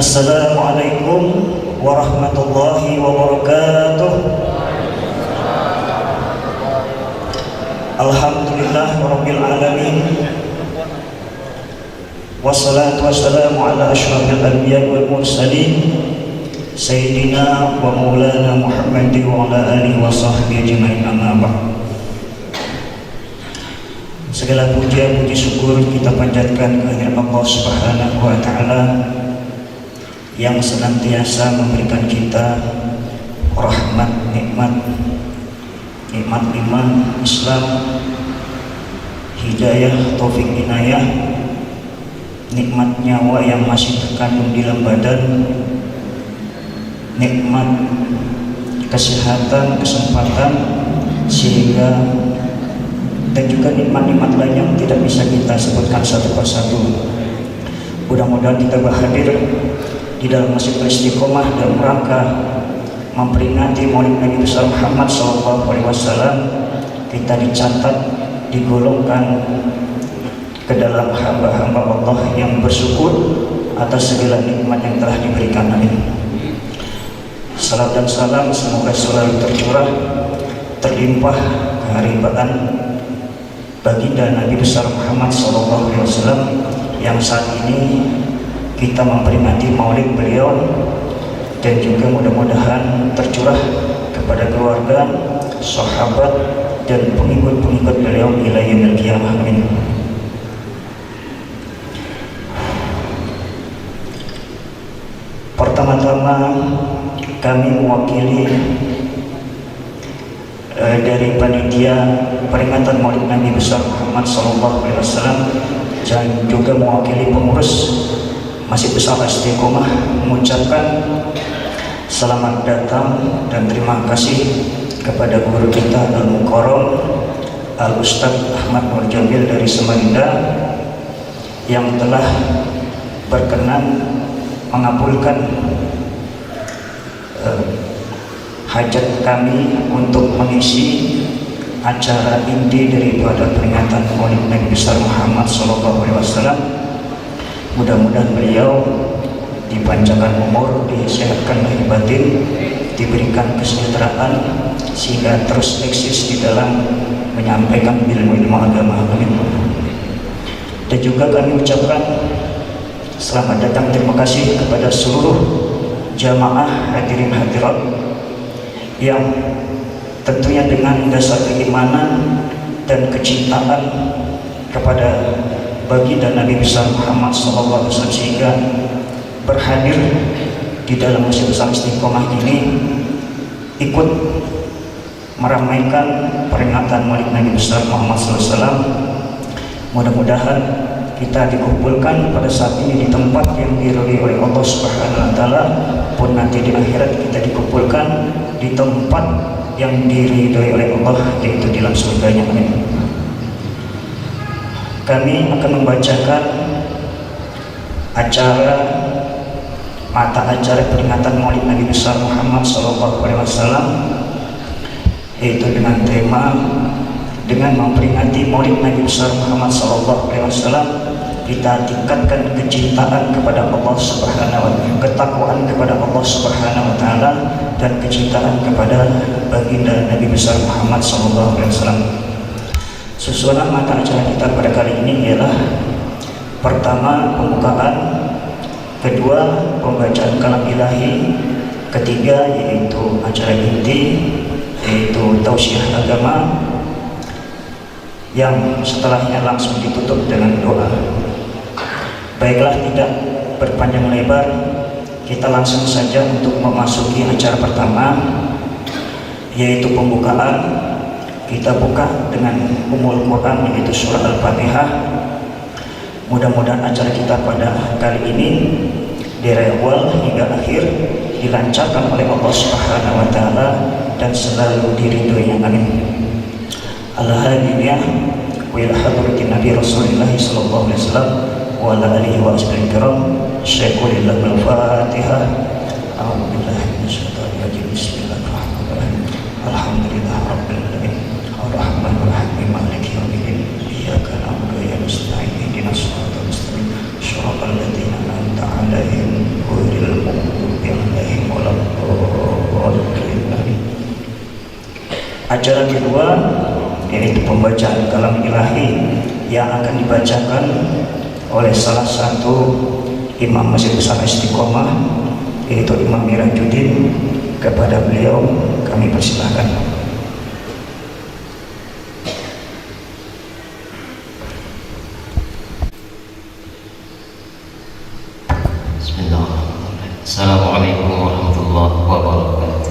Assalamualaikum warahmatullahi wabarakatuh. Alhamdulillah rabbil alamin. Wassalatu wassalamu ala asyrafil anbiya'i wal mursalin Sayyidina wa maulana Muhammadin wa ala alihi wa sahbihi ajma'in, amma ba'd. Segala puja puji syukur kita panjatkan kehadirat Allah Subhanahu wa taala yang senantiasa memberikan kita rahmat, nikmat iman, Islam, hidayah, taufik, inayah, nikmat nyawa yang masih terkandung di dalam badan, nikmat kesehatan, kesempatan, sehingga dan juga nikmat-nikmat lain yang tidak bisa kita sebutkan satu persatu. Mudah-mudahan kita berhadir di dalam Masjid Istiqomah dalam rangka memperingati Maulid Nabi besar Muhammad SAW. Kita dicatat, digolongkan ke dalam hamba-hamba Allah yang bersyukur atas segala nikmat yang telah diberikan. Amin. Salam dan salam semoga selalu tercurah, terlimpah keharibaan baginda Nabi besar Muhammad SAW yang saat ini kita memperingati maulid beliau, dan juga mudah-mudahan tercurah kepada keluarga, sahabat, dan pengikut-pengikut beliau ila yaumil qiyamah. Amin. Pertama-tama kami mewakili dari panitia peringatan Maulid Nabi besar Muhammad SAW dan juga mewakili pengurus Masjid Besar Istiqomah mengucapkan selamat datang dan terima kasih kepada guru kita Al-Mukarram Al-Ustaz Ahmad Nur Jamil dari Samarinda yang telah berkenan mengabulkan hajat kami untuk mengisi acara inti daripada peringatan Maulid Nabi besar Muhammad SAW. Mudah-mudahan beliau dipanjangkan umur, disehatkan lahir batin, diberikan kesejahteraan sehingga terus eksis di dalam menyampaikan ilmu-ilmu agama. Amin. Dan juga kami ucapkan selamat datang, terima kasih kepada seluruh jamaah hadirin hadirat yang tentunya dengan dasar keimanan dan kecintaan kepada baginda Nabi besar Muhammad SAW sehingga berhadir di dalam Masjid Besar Istiqomah ini ikut meramaikan peringatan Maulid Nabi besar Muhammad SAW. Mudah-mudahan kita dikumpulkan pada saat ini di tempat yang diridhoi oleh Allah Subhanahu wa taala, pun nanti di akhirat kita dikumpulkan di tempat yang diridhoi oleh Allah, yaitu di dalam surganya. Amin. Kami akan membacakan mata acara peringatan Maulid Nabi besar Muhammad SAW, yaitu dengan tema dengan memperingati Maulid Nabi besar Muhammad SAW, kita tingkatkan kecintaan kepada Allah Subhanahu wa taala, ketakwaan kepada Allah Subhanahu wa taala, dan kecintaan kepada baginda Nabi besar Muhammad SAW. Susunan mata acara kita pada kali ini ialah pertama pembukaan, kedua pembacaan kalam ilahi, ketiga yaitu acara inti yaitu tausiah agama, yang setelahnya langsung ditutup dengan doa. Baiklah, tidak berpanjang lebar, kita langsung saja untuk memasuki acara pertama, yaitu pembukaan. Kita buka dengan Ummul Quran, yaitu surah Al-Fatihah. Mudah-mudahan acara kita pada kali ini dari awal hingga akhir dilancarkan oleh Allah Subhanahu wa taala dan selalu diridhoinya. Amin. Al-Hadiyah wa ila hadratin Nabi Rasulullah sallallahu alaihi wasallam wa ala alihi wa ashabihi kiram. Syaikhulillah al-Fatihah. A'udzu billahi minasyaitonir rajim. Bismillahirrahmanirrahim. Alhamdulillah rabbil alamin. Ar-Rahmanir Rahim. Maliki yaumiddin. Iyyaka na'budu wa iyyaka nasta'in. Ihdinas siratal mustaqim. Shiratal ladzina an'amta 'alaihim ghairil acara kedua yaitu pembacaan kalam ilahi yang akan dibacakan oleh salah satu imam Masjid Besar Istiqomah, yaitu Imam Mirajuddin. Kepada beliau kami persilahkan. Bismillahirrahmanirrahim. Assalamualaikum warahmatullahi wabarakatuh.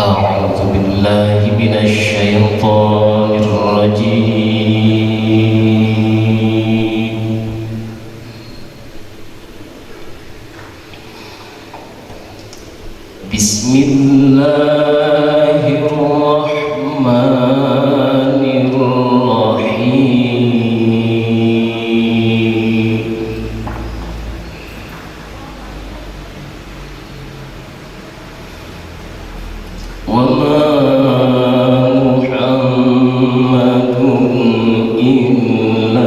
A'udzu billahi minasy syaithanir rajim. Bismillahirrahmanirrahim. Wa ma Muhammadun illa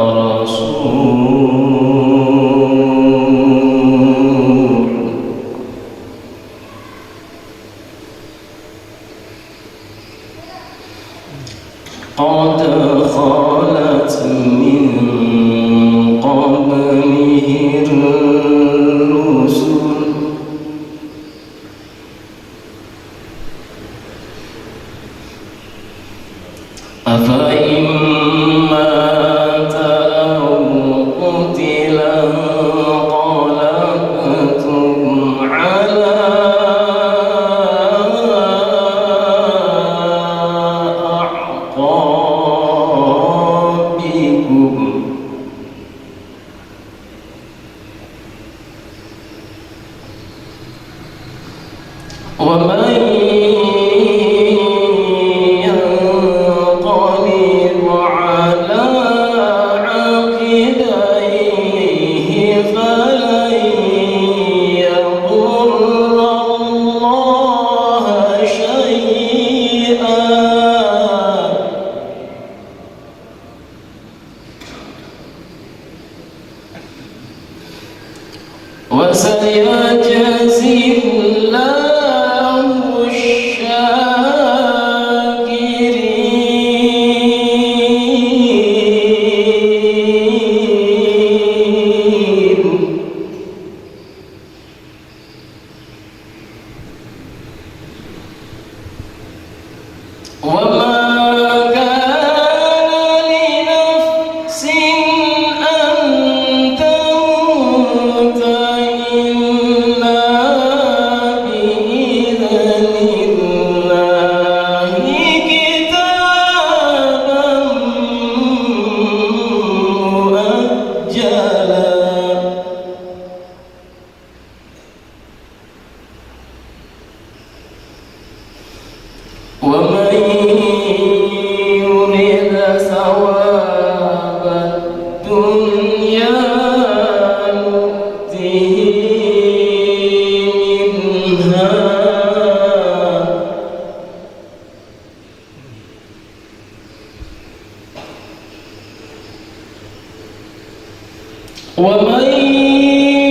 rasul qad khalat min qablihi rusul afa imma qutila qalaqtum ala a'qabikum wa man yanqalib ala aqibaihi falan yadurra Allaha shay'an wa sayajzi Allahu asy-syakirin. Wa ma kana li nafsin an tamuta illa bi'idhnillahi kitaban muajjala. ومن يرد ثواب الدنيا نؤته منها ومن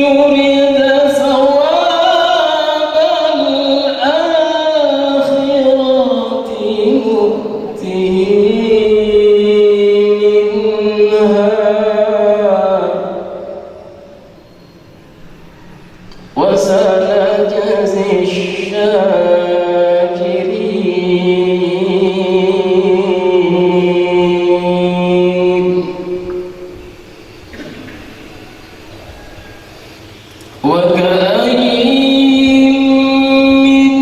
يرد ثواب الآخرة نؤته منها وسنجزي الشاكرين. وكأين من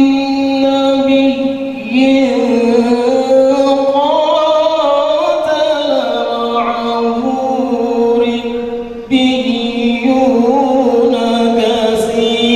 نبي قاتل معه ربيون كثير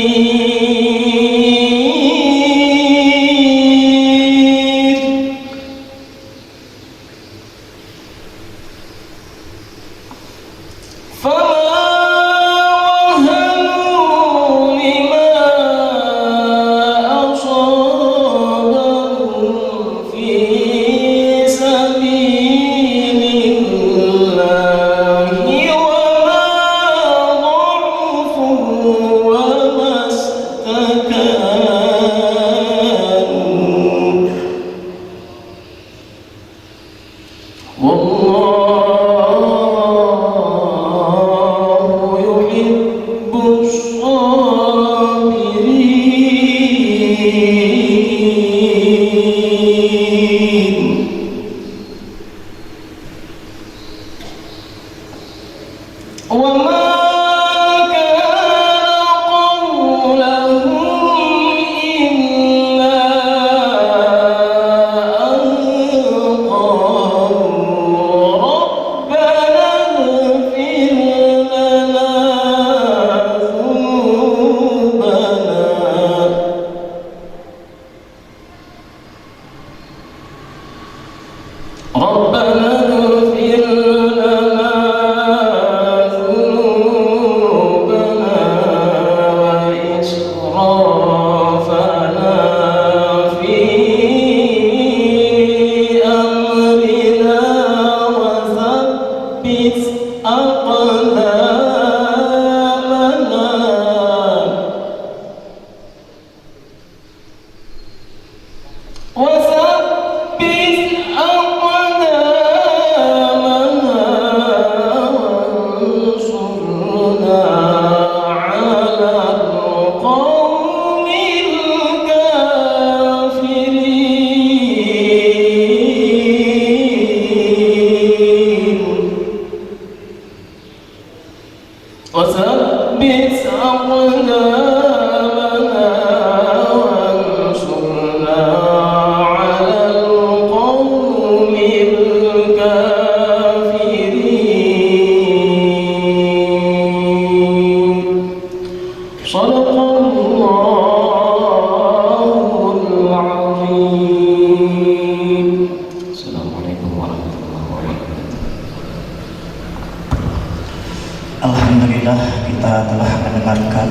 Alhamdulillah, kita telah mendengarkan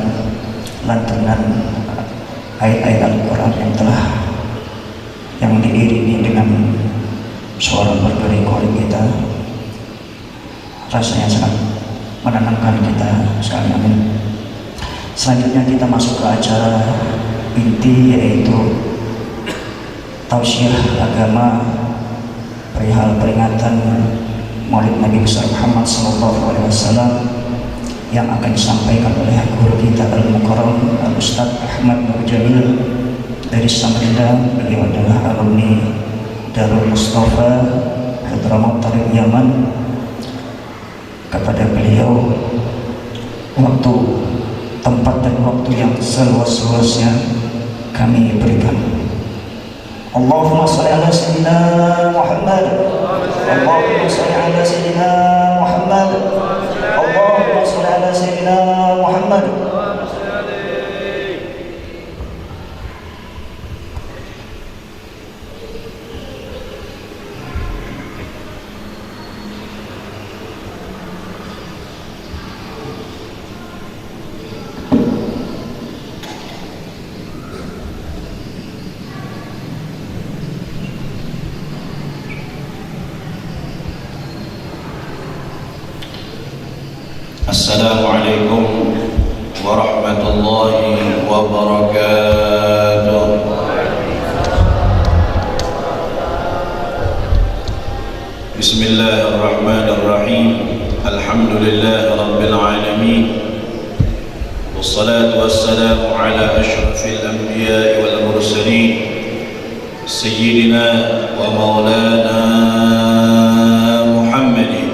lantunan ayat-ayat Al-Quran yang diiringi dengan suara bergering-gering kita. Rasanya sangat menenangkan kita sekali. Amin. Selanjutnya kita masuk ke acara inti, yaitu tausiah agama perihal peringatan Maulid Nabi besar Muhammad SAW yang akan disampaikan oleh guru kita Al-Mukarram Al-Ustaz Ahmad Nur Jamil dari Samarinda. Beliau adalah alumni Darul Mustafa Hadramaut Tariq Yaman. Kepada beliau waktu, tempat dan waktu yang seluas-luasnya kami berikan. Allahumma shalli ala sayyidina Muhammad. Allahumma shalli ala sayyidina Muhammad. Allahumma shalli ala sayyidina Muhammad. Assalamualaikum warahmatullahi wabarakatuh. Bismillahirrahmanirrahim. Alhamdulillahi rabbil alamin. Wassalatu wassalamu ala ashrafil anbiya'i wal mursalin sayyidina wa maulana Muhammadin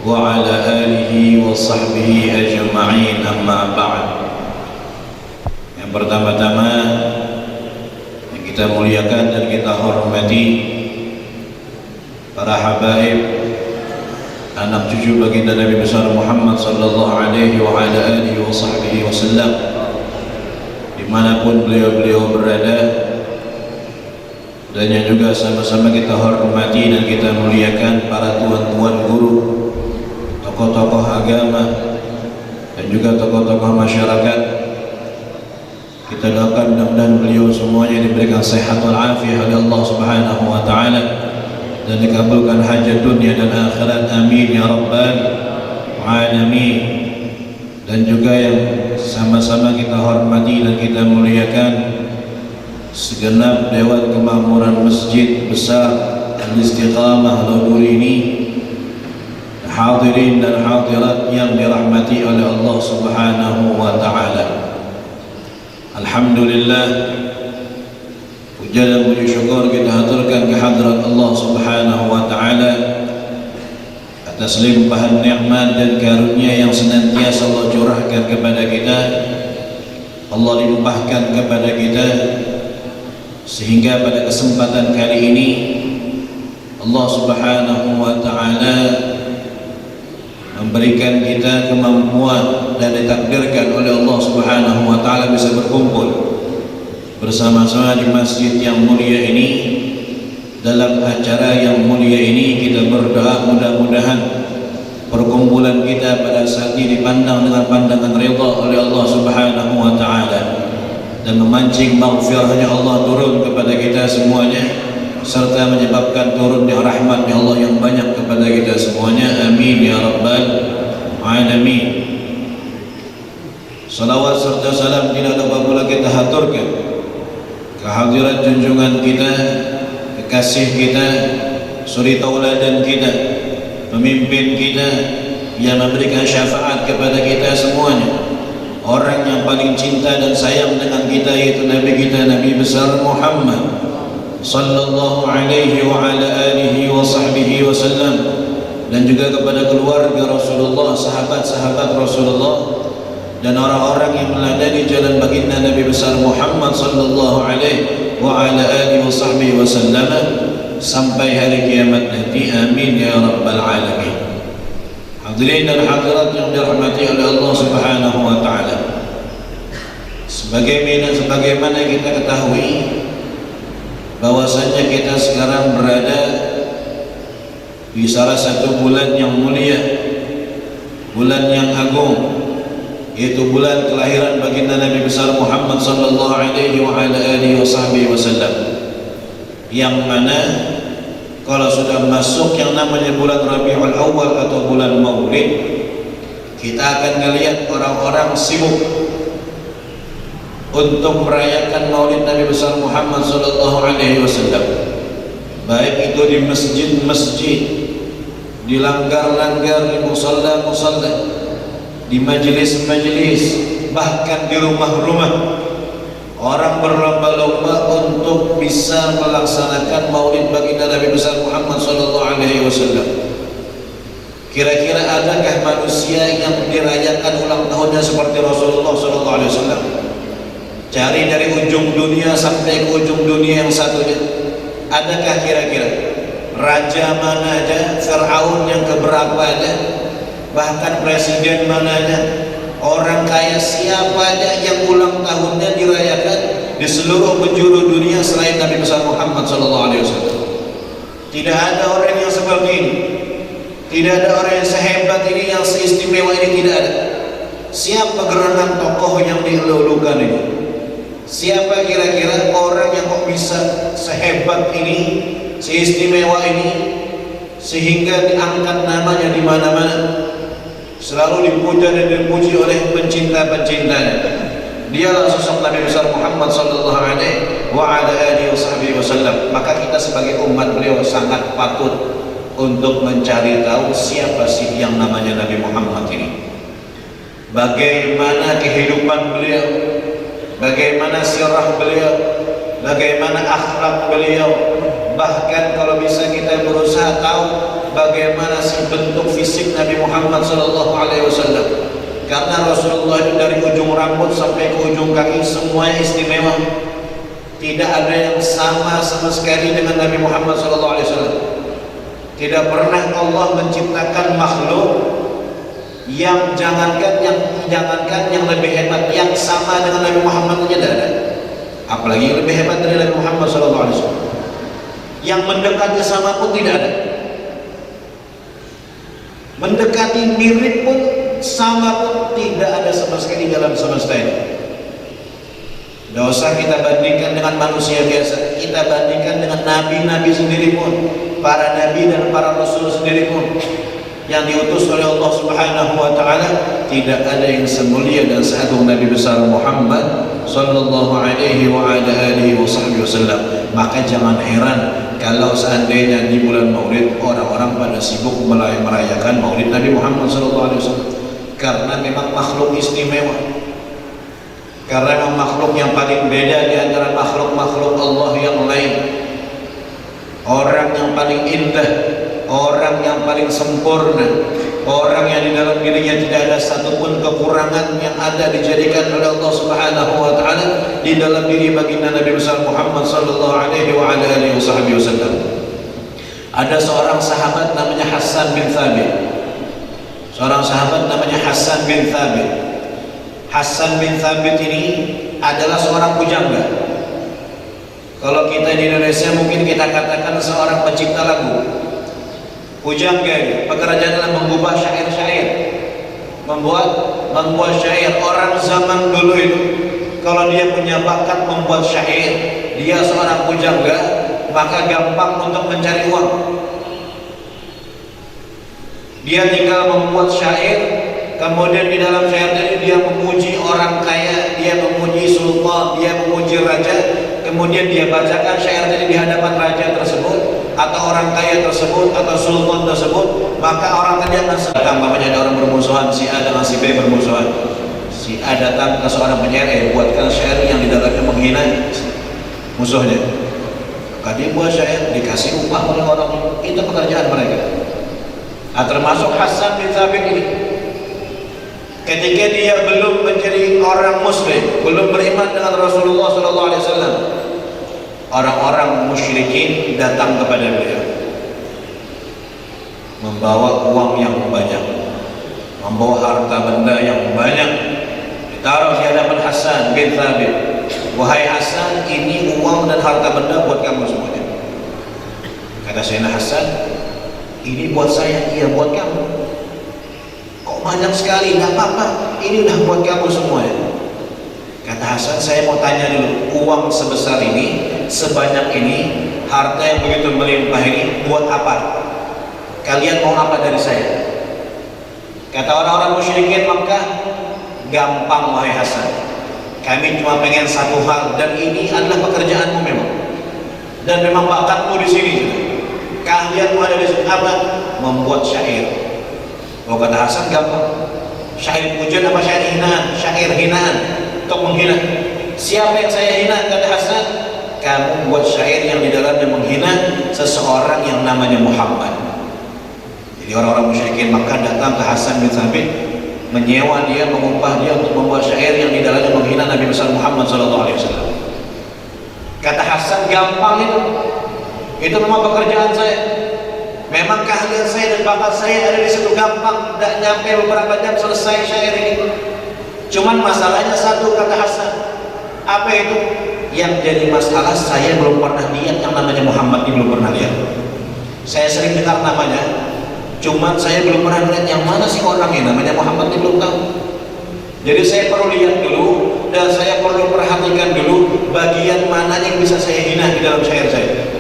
wa ala alihi wa sahbihi ajma'in, amma ba'd. Yang pertama-tama yang kita muliakan dan kita hormati para habaib, anak cucu baginda Nabi besar Muhammad sallallahu alaihi wa ala alihi wa sahbihi wasallam, dimanapun beliau-beliau berada, dan yang juga sama-sama kita hormati dan kita muliakan para tuan-tuan guru, tokoh-tokoh agama, dan juga tokoh-tokoh masyarakat. Kita doakan mudah-mudahan beliau semuanya diberikan sehat wal afiah oleh Allah Subhanahu wa taala dan dikabulkan hajat dunia dan akhirat, amin ya rabbal alamin. Dan juga yang sama-sama kita hormati dan kita muliakan segenap Dewan Kemakmuran Masjid Besar Al-Istiqamah Loduri ini, hadirin dan hadirat yang dirahmati oleh Allah Subhanahu wa taala. Alhamdulillah, puja dan puji syukur kita haturkan ke hadrat Allah Subhanahu wa taala atas limpahan nikmat dan karunia yang senantiasa Allah curahkan kepada kita. Allah limpahkan kepada kita sehingga pada kesempatan kali ini Allah Subhanahu wa taala memberikan kita kemampuan dan ditakdirkan oleh Allah Subhanahu wa taala bisa berkumpul bersama-sama di masjid yang mulia ini. Dalam acara yang mulia ini kita berdoa mudah-mudahan perkumpulan kita pada saat ini dipandang dengan pandangan ridha oleh Allah Subhanahu wa taala dan memancing maghfirahnya Allah turun kepada kita semuanya, serta menyebabkan turunnya rahmatnya Allah yang banyak kepada kita semuanya. Amin ya rabbal alamin. Salawat serta salam tidak lupa pula kita haturkan kehadiran junjungan kita, kekasih kita, suri tauladan kita, pemimpin kita yang memberikan syafaat kepada kita semuanya, orang yang paling cinta dan sayang dengan kita, yaitu Nabi kita, Nabi besar Muhammad sallallahu alaihi wa ala alihi wa sahbihi wasallam, dan juga kepada keluarga Rasulullah, sahabat-sahabat Rasulullah, dan orang-orang yang meneladani jalan baginda Nabi besar Muhammad sallallahu alaihi wa ala alihi wa sahbihi wasallam sampai hari kiamat nanti. Amin ya rabbal alamin. Hadirin dan hadirat yang dirahmati oleh Allah Subhanahu wa taala, sebagaimana kita ketahui bahwasanya kita sekarang berada di salah satu bulan yang mulia, bulan yang agung, yaitu bulan kelahiran baginda Nabi besar Muhammad sallallahu alaihi wa ala alihi wasallam, yang mana kalau sudah masuk yang namanya bulan Rabiul Awal atau bulan Maulid, kita akan melihat orang-orang sibuk untuk merayakan Maulid Nabi besar Muhammad sallallahu alaihi wasallam, baik itu di masjid-masjid, di langgar-langgar, di musalla-musalla, di majelis-majelis, bahkan di rumah-rumah. Orang berlomba-lomba untuk bisa melaksanakan Maulid baginda Nabi besar Muhammad sallallahu alaihi wasallam. Kira-kira adakah manusia yang dirayakan ulang tahunnya seperti Rasulullah sallallahu alaihi wasallam? Cari dari ujung dunia sampai ke ujung dunia yang satunya. Adakah kira-kira raja mana aja, Fir'aun yang keberapa aja, bahkan presiden mana aja, orang kaya siapa aja yang ulang tahunnya dirayakan di seluruh penjuru dunia selain Nabi besar Muhammad sallallahu alaihi wasallam? Tidak ada orang yang seperti ini. Tidak ada orang yang sehebat ini, yang seistimewa ini, tidak ada. Siapa gerangan tokoh yang dilulukan ini? Siapa kira-kira orang yang kok bisa sehebat ini, seistimewa ini, sehingga diangkat namanya di mana-mana, selalu dipuja dan dipuji oleh pencinta-pencintanya? Dialah sosok Nabi besar Muhammad sallallahu alaihi wa ala alihi wasallam. Maka kita sebagai umat beliau sangat patut untuk mencari tahu siapa sih yang namanya Nabi Muhammad ini. Bagaimana kehidupan beliau, bagaimana sirah beliau, bagaimana akhlak beliau. Bahkan kalau bisa kita berusaha tahu bagaimana sih bentuk fisik Nabi Muhammad sallallahu alaihi wasallam. Karena Rasulullah itu dari ujung rambut sampai ke ujung kaki semuanya istimewa. Tidak ada yang sama sekali dengan Nabi Muhammad sallallahu alaihi wasallam. Tidak pernah Allah menciptakan makhluk yang jangankan yang lebih hebat, yang sama dengan Nabi Muhammad saja tidak ada. Apalagi yang lebih hebat dari Nabi Muhammad sallallahu alaihi wasallam. Yang mendekati sama pun tidak ada. Mendekati mirip pun, sama pun tidak ada sama sekali dalam semesta ini. Tidak usah kita bandingkan dengan manusia biasa, kita bandingkan dengan nabi-nabi sendiri pun, para nabi dan para rasul sendiri pun yang diutus oleh Allah Subhanahu wa taala, tidak ada yang semulia dan seagung Nabi besar Muhammad sallallahu alaihi wa ala alihi wasallam. Maka jangan heran kalau seandainya di bulan Maulid orang-orang pada sibuk merayakan Maulid Nabi Muhammad sallallahu alaihi wasallam, karena memang makhluk istimewa. Karena makhluk yang paling beda di antara makhluk-makhluk Allah yang lain, orang yang paling indah, orang yang paling sempurna, orang yang di dalam dirinya tidak ada satupun kekurangan yang ada dijadikan oleh Allah Subhanahu wa taala di dalam diri baginda Nabi besar Muhammad sallallahu alaihi wa ala alihi wasallam. Ada seorang sahabat namanya Hassan bin Thabit. Seorang sahabat namanya Hassan bin Thabit. Hassan bin Thabit ini adalah seorang pujangga. Kalau kita di Indonesia mungkin kita katakan seorang pencipta lagu. Pujangga, pekerjaan adalah mengubah syair-syair, membuat syair. Orang zaman dulu itu kalau dia punya bakat membuat syair, dia seorang pujangga, maka gampang untuk mencari uang. Dia tinggal membuat syair, kemudian di dalam syair tadi dia memuji orang kaya, dia memuji sultan, dia memuji raja, kemudian dia bacakan syair tadi di hadapan raja tersebut atau orang kaya tersebut atau sultan tersebut, maka orang tadi akan sedang, ada orang bermusuhan, si A dengan si B bermusuhan. Si A datang ke seorang penyair, buatkan syair yang di dalamnya menghina musuhnya. Maka dia buat syair, dikasih upah oleh orang itu, pekerjaan mereka. Nah, termasuk Hassan bin Thabit ini. Ketika dia belum menjadi orang muslim, belum beriman dengan Rasulullah SAW, orang-orang musyrikin datang kepada beliau membawa uang yang banyak, membawa harta benda yang banyak, ditaruh di hadapan Hassan bin Thabit. Wahai Hassan, ini uang dan harta benda buat kamu semuanya. Kata Sayyidina Hassan, ini buat saya, iya buat kamu. Kok banyak sekali? Nggak apa-apa, ini udah buat kamu semuanya. Kata Hasan, saya mau tanya dulu, uang sebesar ini, sebanyak ini, harta yang begitu melimpah ini, buat apa? Kalian mau apa dari saya? Kata orang-orang musyrikin Makkah, gampang wahai Hasan, kami cuma pengen satu hal, dan ini adalah pekerjaanmu memang, dan memang bakatmu di sini. Keahlianmu ada di sini apa? Membuat syair. Oh, kata Hasan, gampang. Syair pujian apa syair hinaan? Syair hinaan untuk menghina. Siapa yang saya hina? Kata Hasan, kamu buat syair yang di dalamnya menghina seseorang yang namanya Muhammad. Jadi orang-orang musyrikin Makkah datang ke Hassan bin Thabit, menyewa dia, mengupah dia untuk membuat syair yang di dalamnya menghina Nabi besar Muhammad SAW. Kata Hasan, gampang itu memang pekerjaan saya, memang keahlian saya dan bakat saya ada di situ, gampang, tidak nyampe beberapa jam selesai syair ini. Cuman masalahnya satu, kata Hasan. Apa itu? Yang jadi masalah, saya belum pernah lihat yang namanya Muhammad ini, belum pernah lihat. Saya sering dengar namanya, cuman saya belum pernah lihat yang mana sih orangnya namanya Muhammad ini, belum tahu. Jadi saya perlu lihat dulu, dan saya perlu perhatikan dulu bagian mana yang bisa saya hina di dalam syair saya.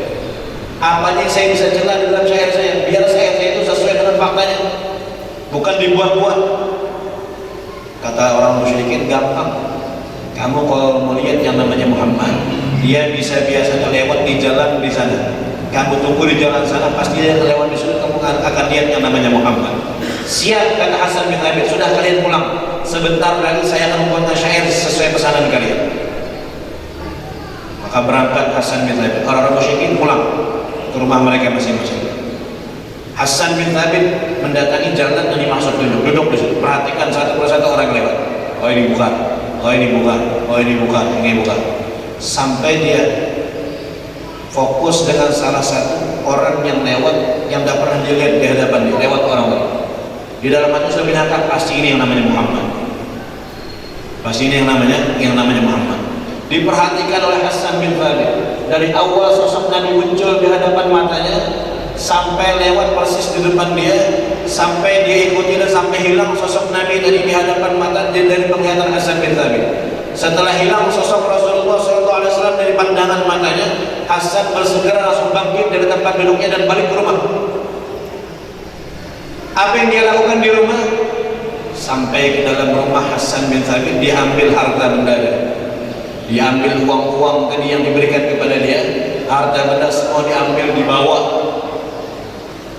Apa yang saya bisa celah di dalam syair saya, biar syair saya itu sesuai dengan faktanya, bukan dibuat-buat. Kata orang musyrikin, gampang. Kamu kalau melihat yang namanya Muhammad, dia bisa biasanya lewat di jalan di sana. Kamu tunggu di jalan sana, pasti dia lewat di situ, kamu akan lihat yang namanya Muhammad. Siap, kata Hassan bin Thabit, sudah kalian pulang. Sebentar lagi saya akan membuat syair sesuai pesanan kalian. Maka berangkat Hassan bin Thabit. Orang-orang musyrikin pulang ke rumah mereka masing-masing. Hassan bin Thabit mendatangi jalan yang dimaksud, duduk di situ, perhatikan satu persatu orang lewat. Oh ini bukan, oh ini bukan, oh ini bukan, ini bukan. Sampai dia fokus dengan salah satu orang yang lewat, yang tidak pernah dilihat di hadapan dia, lewat orang lain. Di dalam hati sudah binatang, pasti ini yang namanya Muhammad. Pasti ini yang namanya Muhammad. Diperhatikan oleh Hassan bin Thabit. Dari awal sosok Nabi muncul di hadapan matanya, sampai lewat persis di depan dia, sampai dia ikuti dan sampai hilang sosok Nabi dari di hadapan mata dia, dari penglihatan Hassan bin Thabit. Setelah hilang sosok Rasulullah SAW dari pandangan matanya, Hassan bersegera langsung bangkit dari tempat duduknya dan balik ke rumah. Apa yang dia lakukan di rumah? Sampai ke dalam rumah Hassan bin Thabit, diambil harta benda, diambil uang-uang tadi yang diberikan kepada dia, harta benda semua diambil,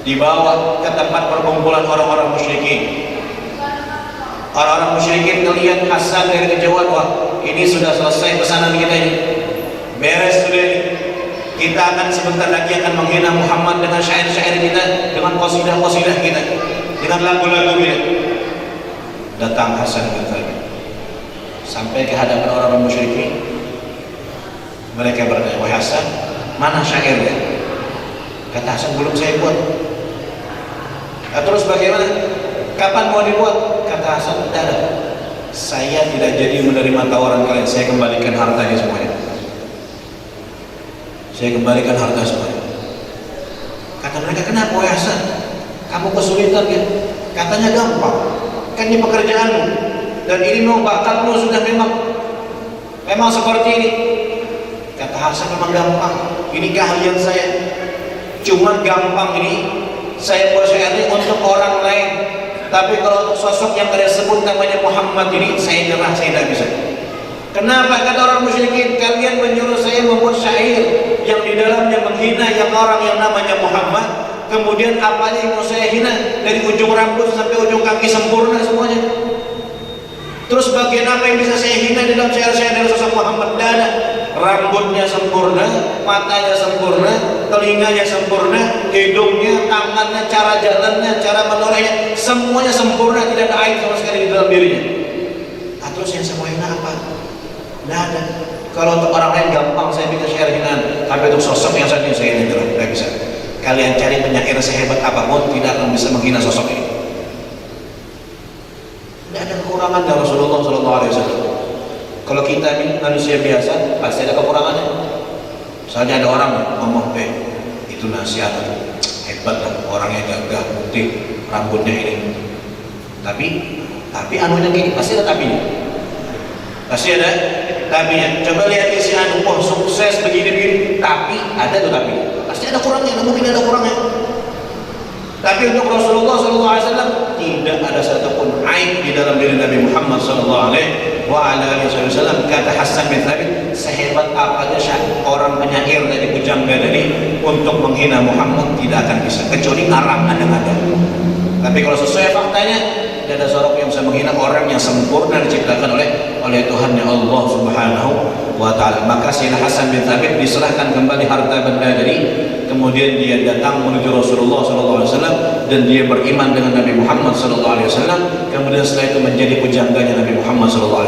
dibawa ke tempat perkumpulan orang-orang musyrikin. Orang-orang musyrikin melihat Hasan dari kejauhan, wah ini sudah selesai pesanan kita ini, beres sudah ini. Kita akan sebentar lagi akan menghina Muhammad dengan syair-syair kita, dengan qasidah-qasidah kita, dengan lagu-lagu kita. Datang Hasan bin Thabit sampai ke hadapan orang-orang musyrikin. Mereka bertanya, wahai Hasan, mana syairnya? Kata Hasan, belum saya buat. Terus bagaimana? Kapan mau dibuat? Kata Hasan, tidak ada. Saya tidak jadi menerima tawaran kalian. Saya kembalikan hartanya semuanya. Saya kembalikan harta semuanya. Kata mereka, kenapa wahai Hasan? Kamu kesulitan ya? Katanya gampang. Kan ini pekerjaanmu. Dan ini memang bakatmu sudah memang seperti ini. Kata Hasan, memang gampang. Ini keahlian saya. Cuma gampang ini saya buat syair ini untuk orang lain. Tapi kalau untuk sosok yang kalian sebut namanya Muhammad ini, saya nyerah, saya tidak bisa. Kenapa? Kata orang musyrikin, kalian menyuruh saya membuat syair yang di dalamnya menghina yang orang yang namanya Muhammad. Kemudian apanya yang mau saya hina? Dari ujung rambut sampai ujung kaki sempurna semuanya. Terus bagian apa yang bisa saya hina di dalam syair-syair dari sosok Muhammad? Tidak ada. Rambutnya sempurna, matanya sempurna, telinganya sempurna, hidungnya, tangannya, cara jalannya, cara menorehnya, semuanya sempurna, tidak ada aib sama sekali di dalam dirinya. Terus yang saya mau hina apa? Tidak ada. Kalau untuk orang lain gampang saya bikin syair hinaan, tapi untuk sosok yang saya hina tidak bisa. Kalian cari penyair sehebat apapun tidak akan bisa menghina sosok ini. Tidak ada kekurangan dari Rasulullah SAW. Kalau kita ini manusia biasa pasti ada kekurangannya. Misalnya ada orang ngomong, itu nasihat hebat lah, orangnya gagah, putih, rambutnya ini. Tapi anunya gini, pasti ada tapinya. Pasti ada tapinya. Coba lihat isi anu, wah sukses begini-begini, tapi ada tuh tapinya. Pasti ada kurangnya, mungkin ada kurangnya. Tapi untuk Rasulullah SAW tidak ada satupun aib di dalam diri Nabi Muhammad SAW. Kata Hasan bin Thabit, sehebat apa saja orang penyair dari pujangga tadi untuk menghina Muhammad tidak akan bisa, kecuali ngarang ada-ada. Tapi kalau sesuai faktanya, tidak ada seorang yang bisa menghina orang yang sempurna diciptakan oleh Tuhannya Allah Subhanahu wa Ta'ala. Maka Sayyidina Hasan bin Thabit diserahkan kembali harta benda tadi. Kemudian dia datang menuju Rasulullah SAW dan dia beriman dengan Nabi Muhammad SAW. Kemudian setelah itu menjadi pujangganya Nabi Muhammad SAW.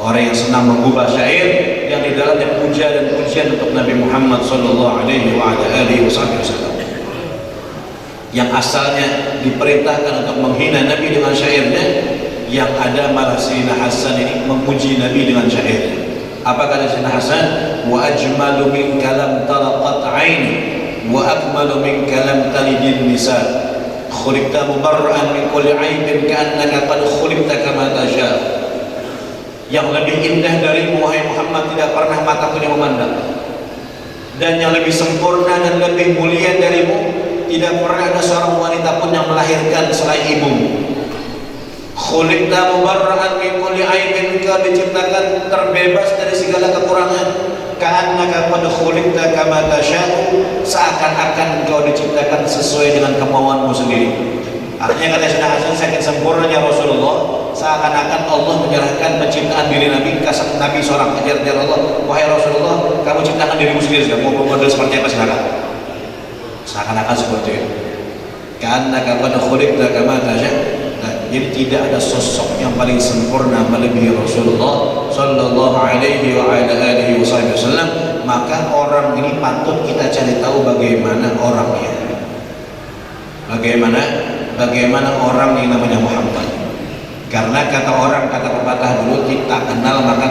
Orang yang senang mengubah syair yang di dalamnya puja dan pujian untuk Nabi Muhammad SAW. Yang asalnya diperintahkan untuk menghina Nabi dengan syairnya, yang ada malah Sayyidina Hasan ini memuji Nabi dengan syairnya. Apa kata Sayyidina Hasan? Wa ajmalu min kalam talaqat aini wa akmalu min kalam talidin nisa. Khuliqta mubarra'an min kulli aibin ka'annaka qad khuliqta kama tasha. Yang lebih indah darimu wahai Muhammad tidak pernah mataku yang memandang. Dan yang lebih sempurna dan lebih mulia darimu tidak pernah ada seorang wanita pun yang melahirkan selain ibumu. Khuliqta mubarra'an min kulli aibin, engkau diciptakan terbebas dari segala kekurangan. Ka'annaka qad khuliqta kama tasya'u, seakan-akan engkau diciptakan sesuai dengan kemauanmu sendiri. Artinya kata Sayyidina Hasan, saking sempurnanya Rasulullah, seakan-akan Allah menyerahkan penciptaan diri Nabi ke Nabi seorang ajar dari Allah. Wahai Rasulullah, kamu ciptakan dirimu sendiri, mau model seperti apa silakan. Seakan-akan seperti itu. Ka'annaka qad khuliqta kama tasya'u. Jadi tidak ada sosok yang paling sempurna melebihi Rasulullah sallallahu alaihi wa ala alihi wasallam. Maka orang ini patut kita cari tahu bagaimana orangnya. Bagaimana orang yang namanya Muhammad. Karena kata orang, kata pepatah dulu, kita kenal maka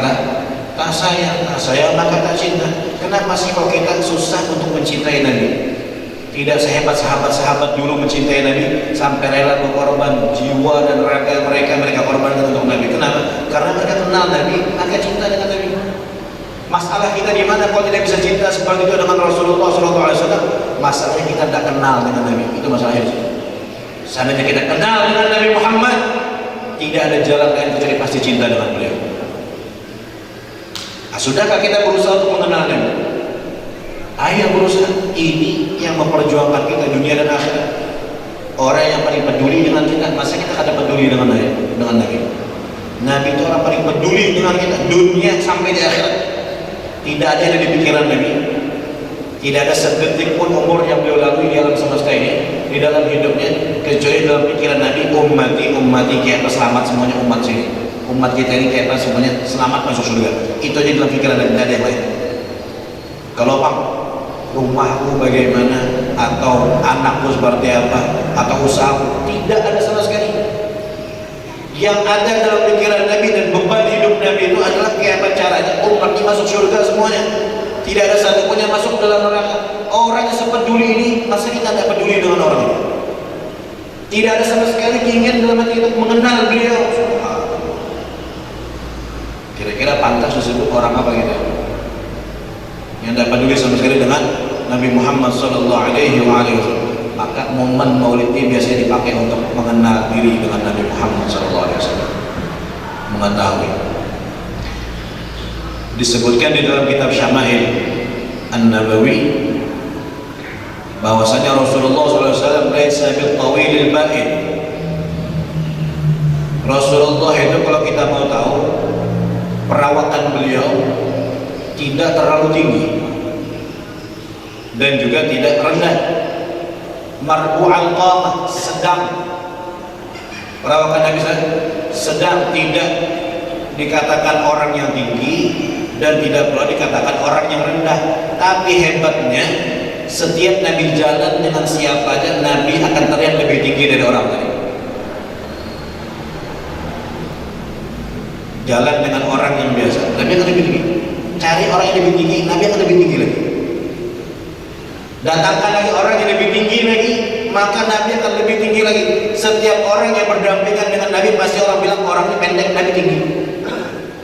tak sayang maka tak cinta. Kenapa sih kok kita susah untuk mencintai Nabi? Tidak sehebat sahabat-sahabat dulu mencintai Nabi sampai rela berkorban jiwa dan raga mereka korbankan untuk Nabi. Kenapa? Karena mereka kenal Nabi, maka cinta dengan Nabi. Masalah kita di mana kalau tidak bisa cinta seperti itu dengan Rasulullah SAW? Masalahnya kita tidak kenal dengan Nabi. Itu masalahnya. Seandainya kita kenal dengan Nabi Muhammad, tidak ada jalan lain kecuali pasti cinta dengan beliau. Sudahkah kita berusaha untuk mengenal Nabi? Ayo berusaha. Ini yang memperjuangkan kita dunia dan akhirat. orang yang paling peduli dengan kita. Masa kita kada peduli dengan Nabi? Nabi itu orang paling peduli dengan kita, dunia sampai di akhirat. Tidak ada yang di pikiran Nabi. Tidak ada sedetik pun umur yang beliau lalui di alam semesta ini, di dalam hidupnya, kecuali dalam pikiran Nabi, ummati kayak apa, selamat semuanya umat sini. Umat kita ini kayak apa, semuanya selamat masuk surga. Itu aja dalam pikiran Nabi, tidak ada yang lain. Kalau bang, rumahku bagaimana, atau anakku seperti apa, atau usahaku, tidak ada sama sekali. Yang ada dalam pikiran Nabi dan beban hidup Nabi itu adalah kayak apa caranya umat ini masuk surga semuanya. Tidak ada satupun yang masuk dalam neraka. Orang yang sepeduli ini, masa kita tidak peduli dengan orang ini? Tidak ada sama sekali keinginan dalam hati kita mengenal beliau. Kira-kira pantas disebut orang apa gitu? Yang tidak peduli sama sekali dengan Nabi Muhammad SAW. Maka momen Maulid ini biasanya dipakai untuk mengenal diri dengan Nabi Muhammad SAW. Mengetahui. Disebutkan di dalam kitab Syama'il An-Nabawi bahwasanya Rasulullah SAW laisa bil tawilil ba'id. Rasulullah itu kalau kita mau tahu, perawakan beliau tidak terlalu tinggi dan juga tidak rendah. Marbu'al qamah, sedang. Perawakan Nabi sedang, tidak dikatakan orang yang tinggi dan tidak pula dikatakan orang yang rendah. Tapi hebatnya, setiap Nabi jalan dengan siapa aja, Nabi akan terlihat lebih tinggi dari orang tadi. Jalan dengan orang yang biasa, Nabi akan lebih tinggi. Cari orang yang lebih tinggi, Nabi akan lebih tinggi lagi. Datangkan lagi orang yang lebih tinggi lagi, maka Nabi akan lebih tinggi lagi. Setiap orang yang berdampingan dengan Nabi, pasti orang bilang orang ini pendek, Nabi tinggi.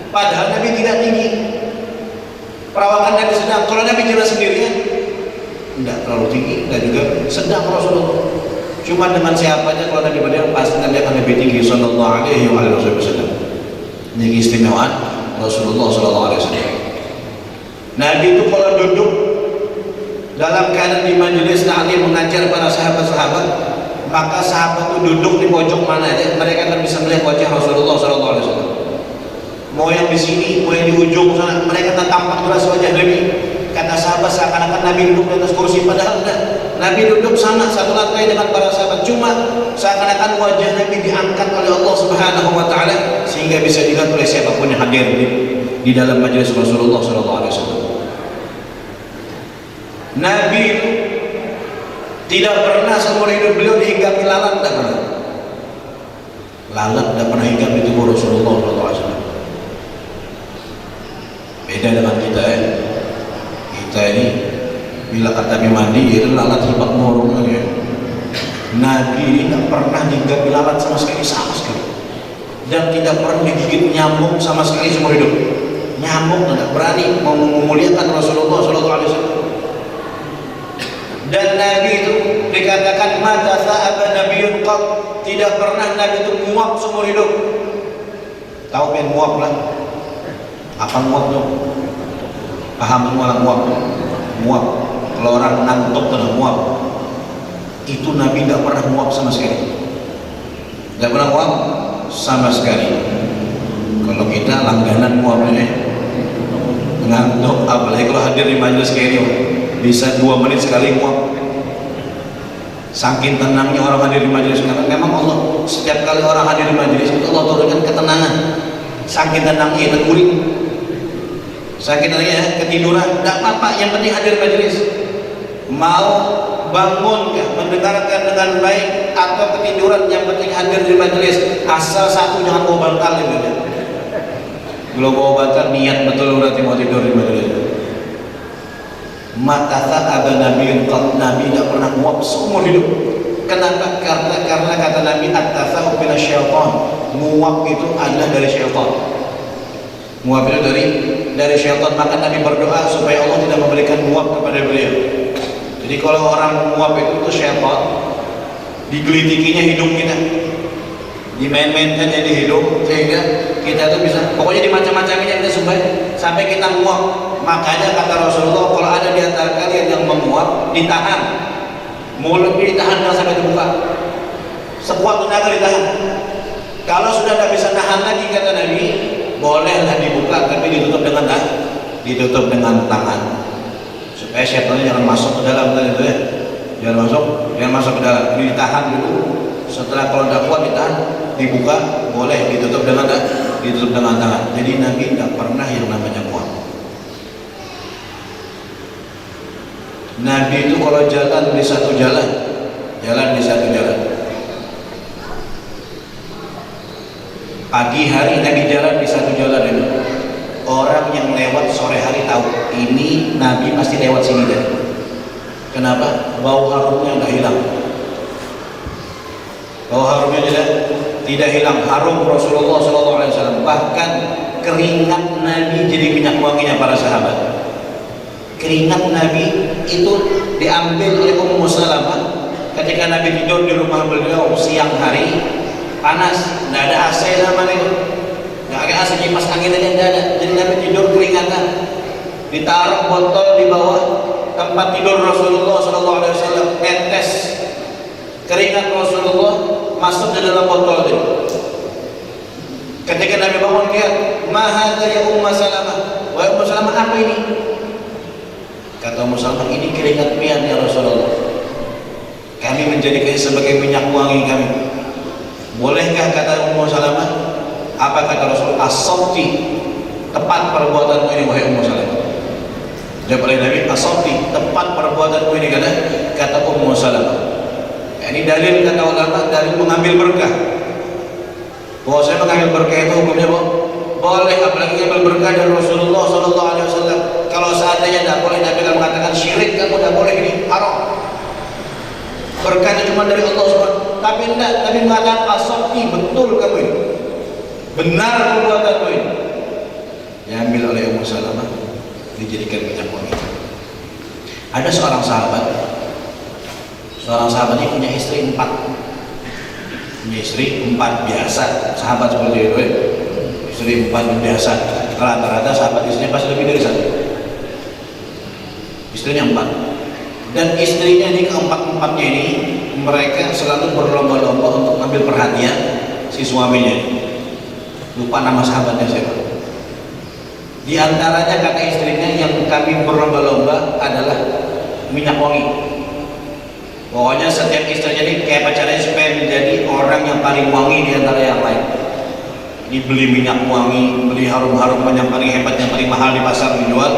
Padahal Nabi tidak tinggi. Perawakan Nabi sedang. Kalau Nabi jalan sendirian, tidak terlalu tinggi, dan juga sedang Rasulullah. Cuma dengan siapanya kalau Nabi berdiri, pasti Nabi akan lebih tinggi. Sallallahu alaihi wasallam. Ini keistimewaan Rasulullah sallallahu alaihi wasallam. Nabi itu kalau duduk dalam keadaan di majelis ta'lim mengajar para sahabat-sahabat, maka sahabat itu duduk di pojok mana aja, mereka akan bisa melihat wajah Rasulullah SAW. Mau yang di sini, mau yang di ujung sana, mereka akan tampak jelas wajah Nabi. Kata sahabat seakan-akan Nabi duduk di atas kursi, padahal enggak. Nabi duduk sana satu lantai dengan para sahabat, cuma seakan-akan wajah Nabi diangkat oleh Allah Subhanahu wa taala sehingga bisa dilihat oleh siapapun yang hadir di dalam majelis Rasulullah SAW. Nabi itu tidak pernah seumur hidup beliau dihinggapi lalat, tidak pernah. Lalat tidak pernah hinggapi tubuh Rasulullah SAW. Beda dengan kita ya. Kita ini bila kata Nabi mandi itu lalat hebat morong ya. Nabi ini tidak pernah dihinggapi lalat sama sekali, dan tidak pernah digigit nyamuk sama sekali seumur hidup. Nyamuk tidak berani memuliakan Rasulullah SAW. Dan Nabi itu dikatakan mata sa'aba nabiyyun qat, tidak pernah Nabi itu muak seumur hidup. Tahu kan muak lah? Apa muak tuh? Paham semua muak? Muak. Kalau orang ngantuk tuh muak. Itu Nabi tidak pernah muak sama sekali. Tidak pernah muak sama sekali. Kalau kita langganan muaknya ngantuk, apalagi kalau hadir di majelis kayak ini, bisa 2 menit sekali muak. Saking tenangnya orang hadir di majelis. Memang Allah setiap kali orang hadir di majelis itu Allah turunkan ketenangan. Saking tenangnya terguling, saking tenangnya ketiduran, tidak apa-apa, yang penting hadir di majelis. Mau bangun ya, mendengarkan dengan baik atau ketiduran, yang penting hadir di majelis. Asal satu, jangan bawa bantal gitu ya. Kalau bawa bantal niat betul berarti mau tidur di majelis. Mata sa'aba nabiyyun qat, Nabi tidak pernah muak seumur hidup. Kenapa? Karena kata Nabi at-tasa'ub min asy-syaitan. Muak itu adalah dari syaitan. Muak itu dari syaitan. Maka Nabi berdoa supaya Allah tidak memberikan muak kepada beliau. Jadi kalau orang muak itu syaitan, digelitikinya hidung kita, dimain-mainkan jadi hidung, sehingga kita itu bisa, pokoknya dimacam-macamnya kita sampai kita muak. Makanya kata Rasulullah, kalau ada di antara kalian yang memuak, ditahan, mulutnya ditahan, jangan sampai terbuka. sekuat tenaga ditahan. Kalau sudah tidak bisa nahan lagi, kata Nabi, bolehlah dibuka, tapi ditutup dengan tangan, supaya setannya jangan masuk ke dalam tadi itu ya. Jangan masuk ke dalam. Ini ditahan dulu. Setelah kalau tidak kuat ditahan, dibuka, boleh ditutup dengan tangan. Jadi Nabi tidak pernah yang namanya mual. Nabi itu kalau jalan di satu jalan. Pagi hari Nabi jalan di satu jalan itu. Orang yang lewat sore hari tahu ini Nabi pasti lewat sini tadi. Kenapa? Bau harumnya nggak hilang. Bau harumnya tidak hilang. Harum Rasulullah SAW. Bahkan keringat Nabi jadi minyak wanginya para sahabat. Keringat Nabi itu diambil oleh Ummu Salamah ketika Nabi tidur di rumah beliau siang hari, panas, nggak ada AC namanya itu, nggak ada AC, kipas angin aja nggak ada. Jadi Nabi tidur keringatan, ditaruh botol di bawah tempat tidur Rasulullah SAW, netes keringat Rasulullah masuk ke dalam botol itu. Ketika Nabi bangun lihat, "Ma hadza ya Ummu Salamah?" Wahai Ummu Salamah, apa ini? Kata Ummu Salamah, ini keringat pian ya Rasulullah. Kami menjadikannya sebagai minyak wangi kami. Bolehkah, kata Ummu Salamah? Apa kata Rasul? As-sabti, tepat perbuatanmu ini wahai Ummu Salamah. Jawab oleh Nabi, as-sabti, tepat perbuatanmu ini, kata Ummu Salamah. Ini dalil, kata ulama, dalil mengambil berkah. Bahwa saya mengambil berkah itu hukumnya boleh, apalagi mengambil berkah dari Rasulullah SAW. Kalau seandainya tidak boleh, Nabi akan mengatakan syirik, kamu tidak boleh, ini haram. Berkahnya cuma dari Allah SWT. Tapi tidak, Nabi mengatakan as-sabti, betul kamu ini, benar perbuatanmu ini. Diambil oleh Ummu Salamah, dijadikan minyak wangi. Ada seorang sahabat ini punya istri 4. Punya istri 4 biasa, sahabat seperti itu ya. Istri 4 biasa. Rata-rata sahabat istrinya pasti lebih dari 1. Istrinya 4. Dan istrinya ini keempat-empatnya ini, mereka selalu berlomba-lomba untuk ambil perhatian si suaminya. Lupa nama sahabatnya siapa. Di antaranya kata istrinya, yang kami berlomba-lomba adalah minyak wangi. Pokoknya setiap istrinya ini kayak pacarnya supaya menjadi orang yang paling wangi di antara yang lain. Dibeli minyak wangi, beli harum-harum yang paling hebat, yang paling mahal di pasar dijual.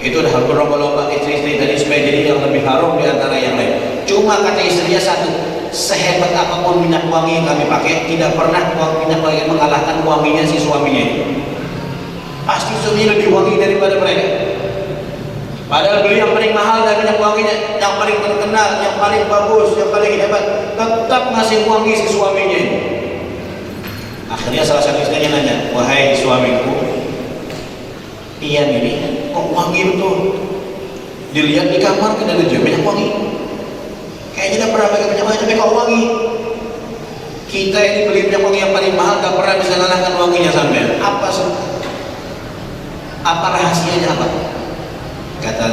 Itu udah berlomba-lomba istri-istri tadi supaya jadi yang lebih harum di antara yang lain. Cuma kata istrinya satu, sehebat apapun minyak wangi yang kami pakai, tidak pernah minyak wangi yang mengalahkan wanginya si suaminya. Pasti suaminya lebih wangi daripada mereka. Padahal beli yang paling mahal dari minyak wanginya, yang paling terkenal, yang paling bagus, yang paling hebat, tetap ngasih wangi si suaminya. Akhirnya salah satu istrinya nanya, wahai suamiku, Ian ini kok wangi betul? Dilihat di kamar kita ada minyak wangi. Kayaknya tidak pernah pakai minyak wangi, tapi kok wangi? Kita ini beli minyak wangi yang paling mahal, gak pernah bisa mengalahkan wanginya sampai. Apa rahasianya apa? Kata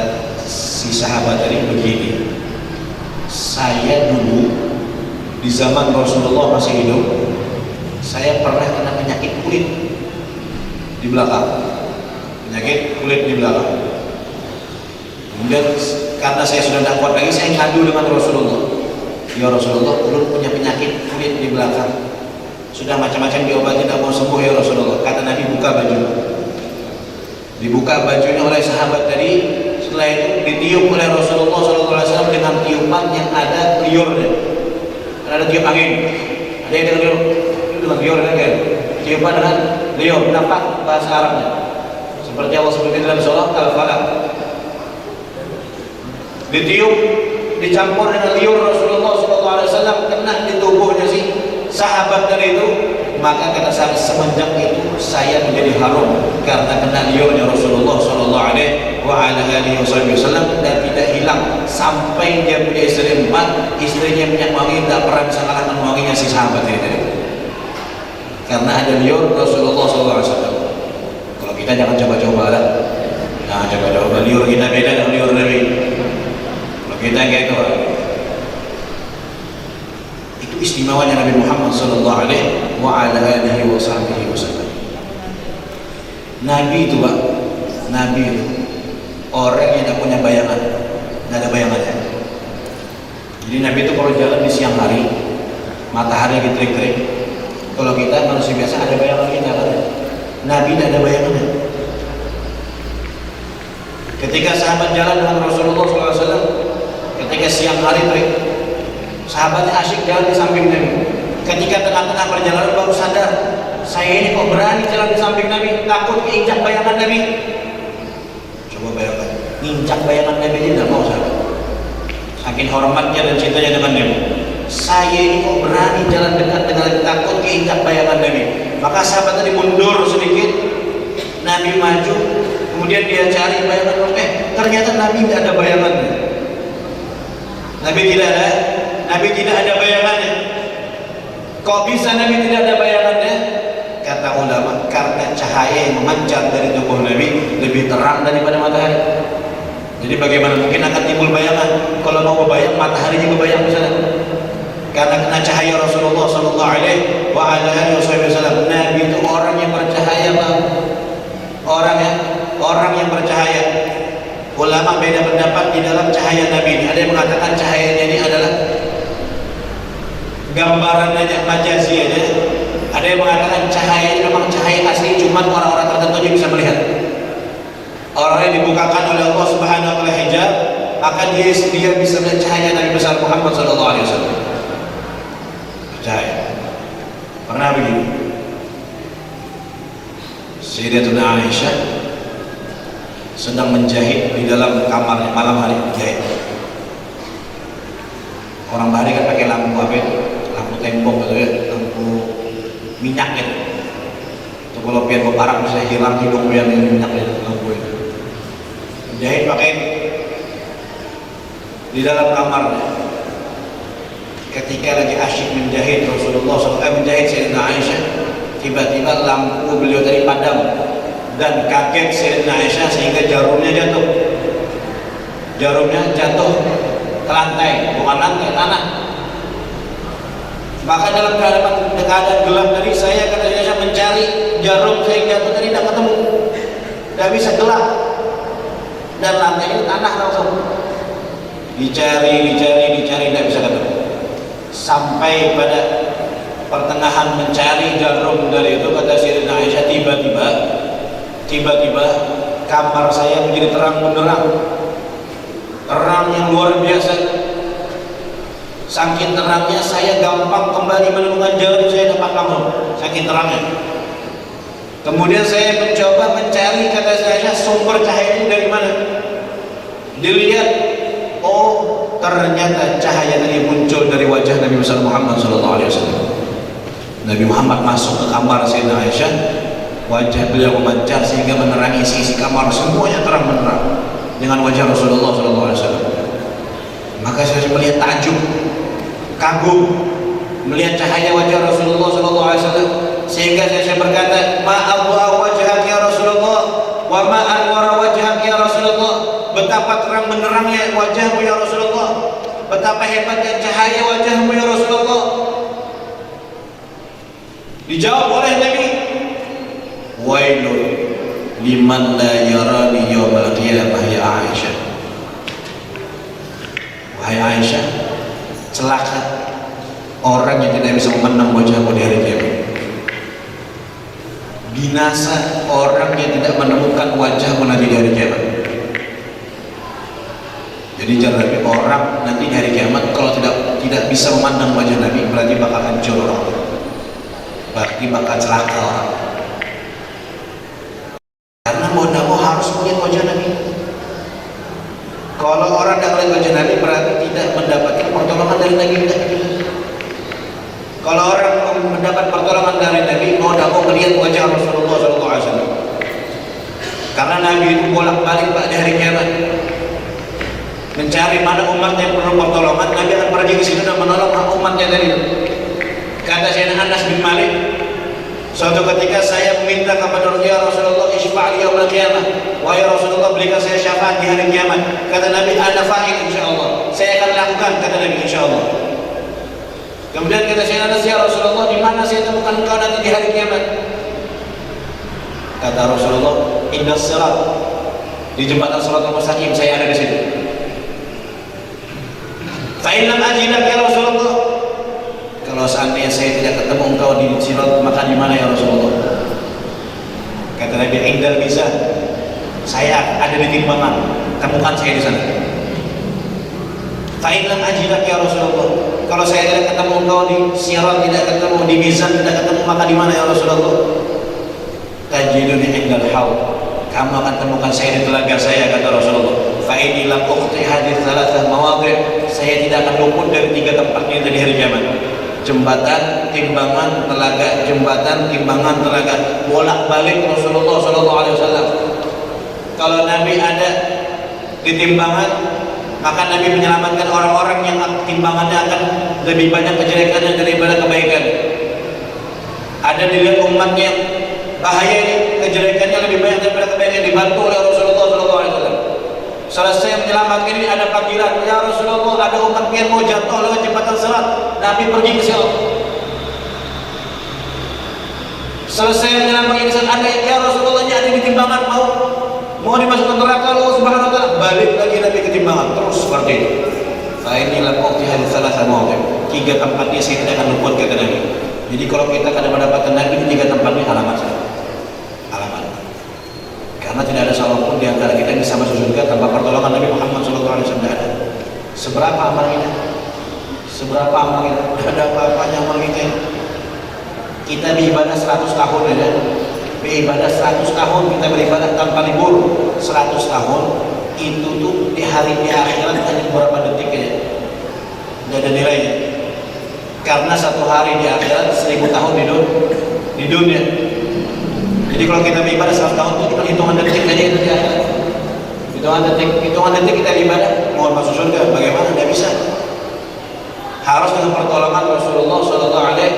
si sahabat tadi begini, saya dulu di zaman Rasulullah masih hidup, saya pernah kena penyakit kulit di belakang. Penyakit kulit di belakang. Kemudian karena saya sudah tidak kuat lagi, saya ngadu dengan Rasulullah. Ya Rasulullah, belum punya penyakit kulit di belakang. Sudah macam-macam diobati, tidak mau sembuh ya Rasulullah. Kata Nabi, buka baju. Dibuka bajunya oleh sahabat tadi. Setelah itu ditiup oleh Rasulullah SAW dengan tiupan yang ada liurnya. Ada tiup angin. Ada yang dengan liur kan? Tiupan dengan liur. Nampak bahasa Arabnya. Seperti Allah sebutkan dalam surah Al-Falaq. Ditiup, dicampur dengan liur Rasulullah SAW, kena di tubuhnya si sahabat tadi itu. Maka kata sahabat, semenjak itu saya menjadi harum karena kena liurnya Rasulullah SAW, dan tidak hilang sampai dia punya istri 4. Istrinya minyak wangi tidak pernah bisa mengalahkan wanginya si sahabat ini tadi, karena ada liur Rasulullah SAW. Kalau kita jangan coba-coba lah. Nah, coba-coba liur kita beda dengan liur Nabi. Kalau kita kayak itu istimewanya Nabi Muhammad sallallahu alaihi wasallam. Nabi itu Pak, Nabi itu orang yang tidak punya bayangan, tidak ada bayangannya. Jadi Nabi itu kalau jalan di siang hari, matahari lagi terik-terik. Kalau kita manusia biasa ada bayangan kita kan? Nabi tidak ada bayangannya. Ketika sahabat jalan dengan Rasulullah SAW, ketika siang hari terik, sahabatnya asyik jalan di samping Nabi. Ketika tengah-tengah perjalanan baru sadar, saya ini kok berani jalan di samping Nabi, takut keinjak bayangan Nabi. Coba bayangkan, injak bayangan Nabi aja tidak mau sahabat. Saking hormatnya dan cintanya dengan Nabi. Saya ini kok berani jalan dekat dengan Nabi, takut keinjak bayangan Nabi. Maka sahabat tadi mundur sedikit, Nabi maju, kemudian dia cari bayangan Nabi. Ternyata Nabi tidak ada bayangannya. Nabi tidak ada bayangannya. Kok bisa Nabi tidak ada bayangannya? Kata ulama, karena cahaya yang memancar dari tubuh Nabi lebih terang daripada matahari. Jadi bagaimana mungkin akan timbul bayangan? Kalau mau berbayang, matahari juga bayang misalnya. Karena kena cahaya Rasulullah sallallahu alaihi wasallam. Nabi itu orang yang bercahaya, Bang. Orang yang bercahaya. Ulama beda pendapat di dalam cahaya Nabi ini. Ada yang mengatakan cahayanya ini adalah gambaran aja, majazi aja. Ada yang mengatakan cahaya ini memang cahaya asli, cuma orang-orang tertentu yang bisa melihat. Orang yang dibukakan oleh Allah Subhanahu wa taala hijab, maka dia bisa melihat cahaya Nabi besar Muhammad sallallahu alaihi wasallam. Cahaya. Pernah begini. Sayyidatuna Aisyah sedang menjahit di dalam kamarnya malam hari menjahit. Orang bahari kan pakai lampu apa itu? Lampu tembok gitu ya, lampu minyak gitu. Itu kalau pian parang bisa hilang hidung yang minyak itu lampu itu. Menjahit pakai di dalam kamarnya. Ketika lagi asyik menjahit Rasulullah SAW menjahit Sayyidina Aisyah, tiba-tiba lampu beliau tadi padam dan kaget Sayyidina Aisyah sehingga jarumnya jatuh. Jarumnya jatuh ke lantai, bukan lantai, tanah. Maka dalam keadaan gelap tadi saya kata Aisyah mencari jarum saya jatuh tadi tidak ketemu, tidak bisa gelap dan lantai itu tanah langsung. Dicari tidak bisa ketemu. Sampai pada pertengahan mencari jarum dari itu, kata Sayyidina Aisyah, tiba-tiba kamar saya menjadi terang benderang, terang yang luar biasa. Saking terangnya saya gampang kembali menemukan jarum saya dapat langsung, saking terangnya. Kemudian saya mencoba mencari, kata Aisyah, sumber cahaya ini dari mana. Dilihat, oh ternyata cahaya tadi muncul dari wajah Nabi besar Muhammad SAW. Nabi Muhammad masuk ke kamar Sayyidina Aisyah, wajah beliau memancar sehingga menerangi isi kamar, semuanya terang menerang dengan wajah Rasulullah SAW. Maka saya melihat takjub, kagum melihat cahaya wajah Rasulullah SAW, sehingga saya berkata, ma adwa wajhak ya Rasulullah wa ma anwara wajhak ya Rasulullah. Betapa terang menerangnya wajahmu ya Rasulullah, betapa hebatnya cahaya wajahmu ya Rasulullah. Dijawab oleh Nabi, wailun liman la yarani yawmal qiyamah ya Aisyah. Wahai Aisyah, celaka orang yang tidak bisa memandang wajahmu di hari kiamat. Binasa orang yang tidak menemukan wajahmu nanti di hari kiamat. Jadi jangan sampai orang nanti di hari kiamat kalau tidak bisa memandang wajah Nabi, berarti bakal hancur orang, berarti bakal celaka orang. Karena mau tidak mau harus melihat wajah Nabi. Kalau orang tidak melihat wajah Nabi, berarti tidak mendapatkan pertolongan dari Nabi. Kalau orang mendapat pertolongan dari Nabi, mau tidak mau melihat wajah Rasulullah SAW. Karena Nabi itu bolak-balik di hari kiamat mencari mana umat yang perlu pertolongan. Nabi akan pergi ke situ dan menolong umatnya dari itu. Kata Sayyidina Anas bin Malik, suatu ketika saya meminta kepada Rasulullah, isfa'li yaumil qiyamah, wahai Rasulullah berikan saya syafaat di hari kiamat. Kata Nabi, ana fa'il insyaallah, saya akan lakukan, kata Nabi, insyaallah. Kemudian kata Sayyidina Anas, ya Rasulullah, di mana saya temukan engkau nanti di hari kiamat? Kata Rasulullah, indas sirat, di jembatan Shiratal Mustaqim, saya ada di situ. Fa in lam ajidak ya Rasulullah, kalau seandainya saya tidak ketemu engkau di sirat, maka di mana ya Rasulullah? Kata Nabi, indal bisa, saya ada di timbangan, temukan saya di sana. Fa in lam ajidak ya Rasulullah, kalau saya tidak ketemu engkau di sirat, tidak ketemu di mizan, tidak ketemu, maka di mana ya Rasulullah? Tajiduni indal haud, kamu akan temukan saya di telaga saya, kata Rasulullah. Fa inni lam ukhti hadhihi thalathah mawadhi', saya tidak akan luput dari 3 tempat ini di hari kiamat. Jembatan, timbangan, telaga, jembatan, timbangan, telaga, bolak-balik Rasulullah sallallahu alaihi wasallam. Kalau Nabi ada di timbangan, maka Nabi menyelamatkan orang-orang yang timbangannya akan lebih banyak kejelekannya daripada kebaikan. Ada dilihat umat yang bahaya ini, kejelekannya lebih banyak daripada kebaikan, dibantu oleh Rasulullah sallallahu alaihi wasallam. Selesai menyelamatkan ini, ada panggilan, ya Rasulullah, ada umat yang mau jatuh lewat jembatan Sirat. Nabi pergi ke Sirat. Selesai menyelamatkan ini, ada ya Rasulullah, ini ada di timbangan, mau dimasukkan neraka Allah Subhanahu wa taala. Balik lagi Nabi ke timbangan, terus seperti itu. Nah, inilah bukti hadis salah sama orang. 3 tempat ini saya tidak akan luput, kata Nabi. Jadi kalau kita akan mendapatkan Nabi di 3 tempat ini, alamat saya. Alamat. Karena tidak ada seorang pun di antara kita yang bisa masuk surga tanpa pertolongan Nabi Muhammad SAW. Tidak ada. Seberapa amal kita? Seberapa amal kita? Tidak ada apa-apanya amal kita. Kita beribadah 100 tahun aja. Beribadah 100 tahun, kita beribadah tanpa libur 100 tahun. Itu tuh di hari di akhirat hanya beberapa detik aja. Tidak ada nilainya. Karena 1 hari di akhirat 1000 tahun di dunia. Jadi kalau kita beribadah 100 tahun itu cuma hitungan detik aja itu di akhirat. Hitungan detik kita beribadah, mau masuk surga, bagaimana? Tidak bisa. Harus dengan pertolongan Rasulullah sallallahu alaihi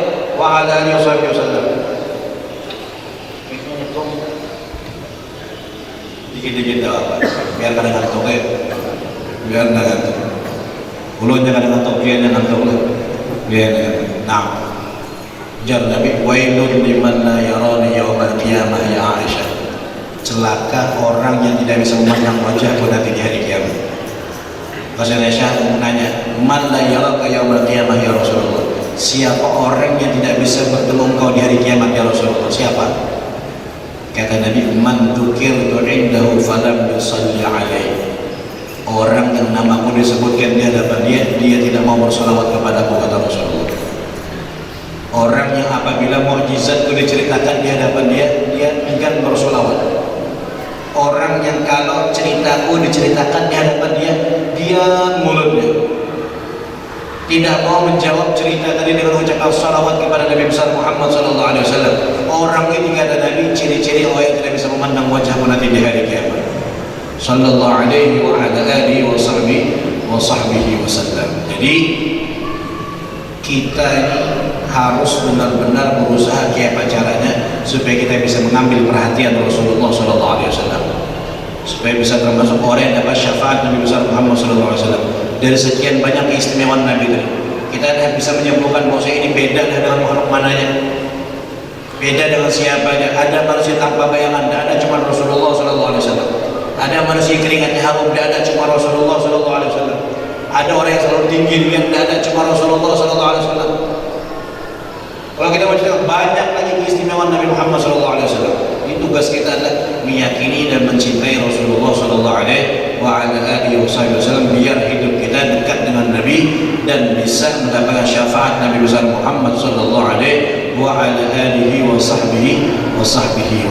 wasallam. Dikit-dikit dah apa? Biar kadang ngantuk ya. Biar nggak ngantuk. Ulunnya kadang ngantuk, dia ngantuk lah. Biar nah. Jar Nabi, wailun liman la yarani yaumal qiyamah ya Aisyah. Celaka orang yang tidak bisa memandang wajahku nanti di hari kiamat. Maka Aisyah menanya, man la yaraka yaumal qiyamah ya Rasulullah. Siapa orang yang tidak bisa bertemu engkau di hari kiamat ya Rasulullah? Siapa? Kata Nabi, man dzukirtu indahu falam yusalli alaihi. Orang yang namaku disebutkan di hadapan dia tidak mau bersolawat kepadaku, kata Rasulullah. Orang yang apabila mukjizatku diceritakan di hadapan dia enggan bersolawat. Orang yang kalau ceritaku diceritakan di hadapan dia mulutnya, tidak mau menjawab cerita tadi dengan ucapan salawat kepada Nabi besar Muhammad sallallahu alaihi wasallam. Orang ini, kata Nabi, ciri-ciri orang yang tidak bisa memandang wajahku nanti di hari kiamat. Sallallahu alaihi wa ala alihi wa sahbihi wasallam. Jadi kita ini harus benar-benar berusaha apa caranya supaya kita bisa mengambil perhatian Rasulullah sallallahu alaihi wasallam, supaya bisa termasuk orang yang dapat syafaat Nabi besar Muhammad sallallahu alaihi wasallam. Dari sekian banyak keistimewaan Nabi tadi, kita bisa menyimpulkan bahwa ini beda dengan makhluk mananya, beda dengan siapanya. Ada manusia tanpa bayangan, tidak ada cuma Rasulullah sallallahu alaihi wasallam. Ada manusia keringatnya harum, tidak ada cuma Rasulullah sallallahu alaihi wasallam. Ada orang yang selalu tinggi, yang tidak ada cuma Rasulullah sallallahu alaihi wasallam. Kalau kita mau cerita banyak lagi keistimewaan Nabi Muhammad sallallahu alaihi wasallam. Ini tugas kita adalah meyakini dan mencintai Rasulullah sallallahu alaihi wasallam biar hidup kita dekat dengan Nabi dan bisa mendapatkan syafaat Nabi besar Muhammad sallallahu alaihi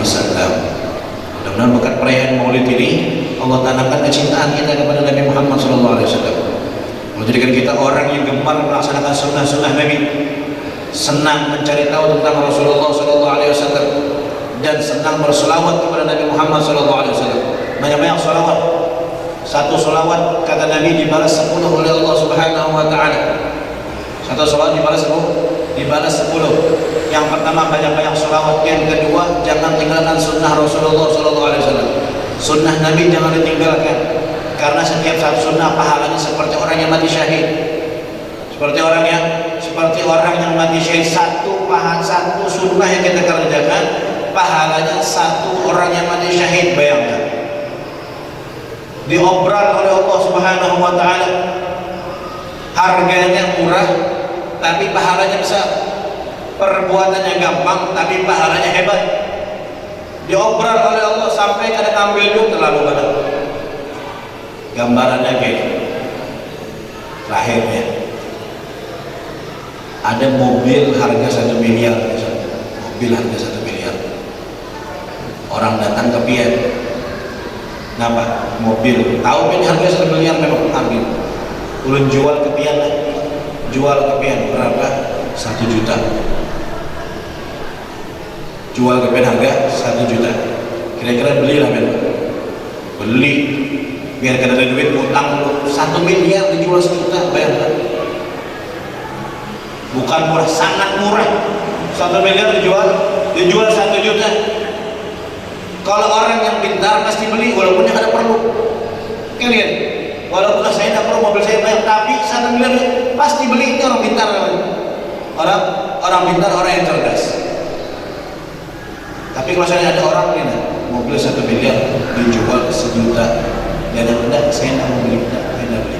wasallam. Mudah-mudahan berkat perayaan Maulid ini Allah tanamkan kecintaan kita kepada Nabi Muhammad sallallahu alaihi wasallam. Menjadikan kita orang yang gemar melaksanakan sunnah-sunnah Nabi, senang mencari tahu tentang Rasulullah sallallahu alaihi wasallam, dan senang berselawat kepada Nabi Muhammad sallallahu alaihi wasallam. Banyak-banyak selawat. Satu selawat, kata Nabi, dibalas 10 oleh Allah Subhanahu wa taala. Satu selawat dibalas 10. Yang pertama, banyak-banyak selawat. Yang kedua, jangan tinggalkan sunnah Rasulullah sallallahu alaihi wasallam. Sunnah Nabi jangan ditinggalkan. Karena setiap satu sunnah pahalanya seperti orang yang mati syahid. Seperti orang yang seperti orang yang mati syahid, satu sunnah yang kita kerjakan pahalanya satu orang yang mati syahid. Bayangkan, diobral oleh Allah Subhanahu wa ta'ala, harganya murah tapi pahalanya besar, perbuatannya gampang tapi pahalanya hebat. Diobral oleh Allah sampai kadang ambil itu terlalu banyak. Gambarannya kayak lahirnya ada mobil harga 1 miliar, mobil harga 1 miliar, orang datang ke pian, kenapa? Mobil, tahu kan harga 1 miliar memang harga, ulun jual ke pian, berapa? 1 juta, jual ke pian harga 1 juta, kira-kira belilah memang, beli, biar kada ada duit utang 1 miliar dijual 1 juta, bayangkan. Bukan murah, sangat murah. 1 miliar dijual 1 juta. Kalau orang yang pintar pasti beli walaupun dia kada perlu. Kalian, walaupun saya tidak perlu mobil saya banyak, tapi 1 miliar pasti beli. Itu orang pintar. Orang pintar, orang yang cerdas. Tapi kalau saya ada orang ini, mobil 1 miliar dijual 1 juta, dia ada saya tidak mau beli, saya tidak beli.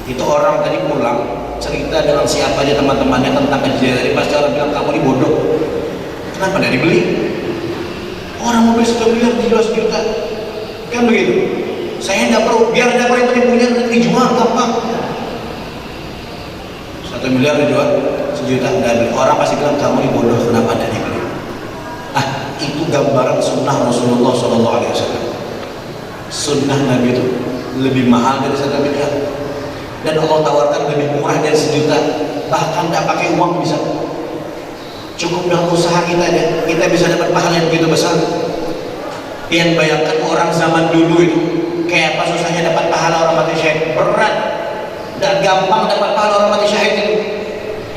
Itu orang tadi pulang cerita dengan siapa aja teman-temannya tentang kejadian tadi, pasti orang bilang kamu ini bodoh, kenapa tidak dibeli? Orang mobil 1 miliar dijual 1 juta, kan begitu. Saya tidak perlu, biar ada orang yang punya nanti dijual gampang. 1 miliar dijual 1 juta, tidak beli. Orang pasti bilang kamu ini bodoh, kenapa tidak dibeli? Itu gambaran sunnah Rasulullah SAW. Sunnah Nabi itu lebih mahal dari 1 miliar. Dan Allah tawarkan lebih murah dari 1 juta, bahkan tidak pakai uang bisa. Cukup dengan usaha kita aja, kita bisa dapat pahala yang begitu besar. Yang bayangkan orang zaman dulu itu kayak apa susahnya dapat pahala orang mati syahid, berat dan gampang dapat pahala orang mati syahid itu.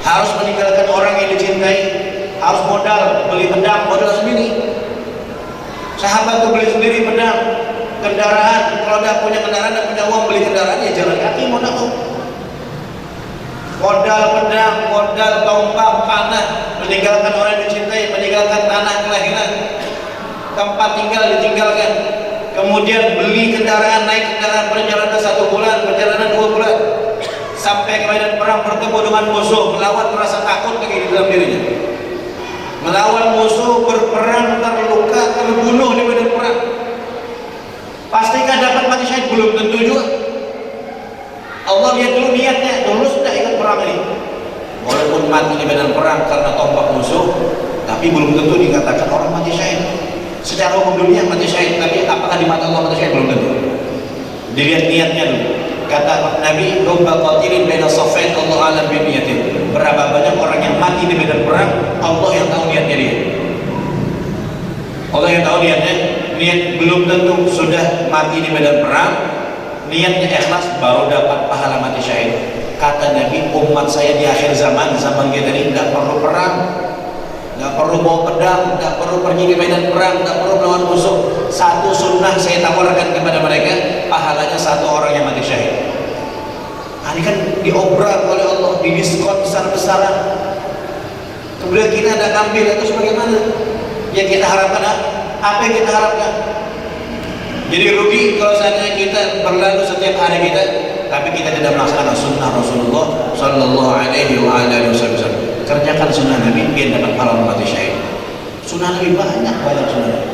Harus meninggalkan orang yang dicintai, harus modal, beli pedang, modal sendiri. Sahabat tuh beli sendiri pedang, kendaraan, kalau tidak punya kendaraan, tidak punya uang beli kendaraan, ya jalan kaki modal pedang, modal tombak, panah, meninggalkan orang yang dicintai, meninggalkan tanah kelahiran, tempat tinggal ditinggalkan, kemudian beli kendaraan, naik kendaraan, perjalanan 1 bulan, perjalanan 2 bulan, sampai ke medan perang, bertemu dengan musuh, melawan, merasa takut lagi di dalam dirinya, melawan musuh, berperang, terluka, terbunuh di medan perang. Pastikan dapat mati syahid? Belum tentu juga. Allah lihat dulu niatnya, dulu sudah ikut perang ini. Walaupun mati di medan perang karena tombak musuh, tapi belum tentu dikatakan orang mati syahid. Secara umum dunia mati syahid, tapi apakah di mata Allah mati syahid? Belum tentu. Dilihat niatnya dulu. Kata Nabi, "Rubba qatilin baina saffain, Allah alam bi niyatin." Berapa banyak orang yang mati di medan perang, Allah yang tahu niatnya dia. Allah yang tahu niatnya. Niat belum tentu sudah mati di medan perang, niatnya ikhlas baru dapat pahala mati syahid. Kata Nabi, umat saya di akhir zaman kita ini tidak perlu perang, tidak perlu bawa pedang, tidak perlu pergi ke medan perang, tidak perlu melawan musuh. Satu sunnah saya tawarkan kepada mereka, pahalanya 1 orang yang mati syahid. Ini kan diobral oleh Allah, didiskon besar-besaran. Kemudian kita ada ambil itu sebagaimana yang kita harapkan. Apa yang kita harapkan? Jadi rugi kalau saatnya kita berlalu setiap hari kita, tapi kita tidak melaksanakan sunnah Rasulullah Sallallahu Alaihi Wasallam. Kerjakan sunnah Nabi biar dapat pahala mati syahid. Sunnah Nabi banyak sunnah Nabi.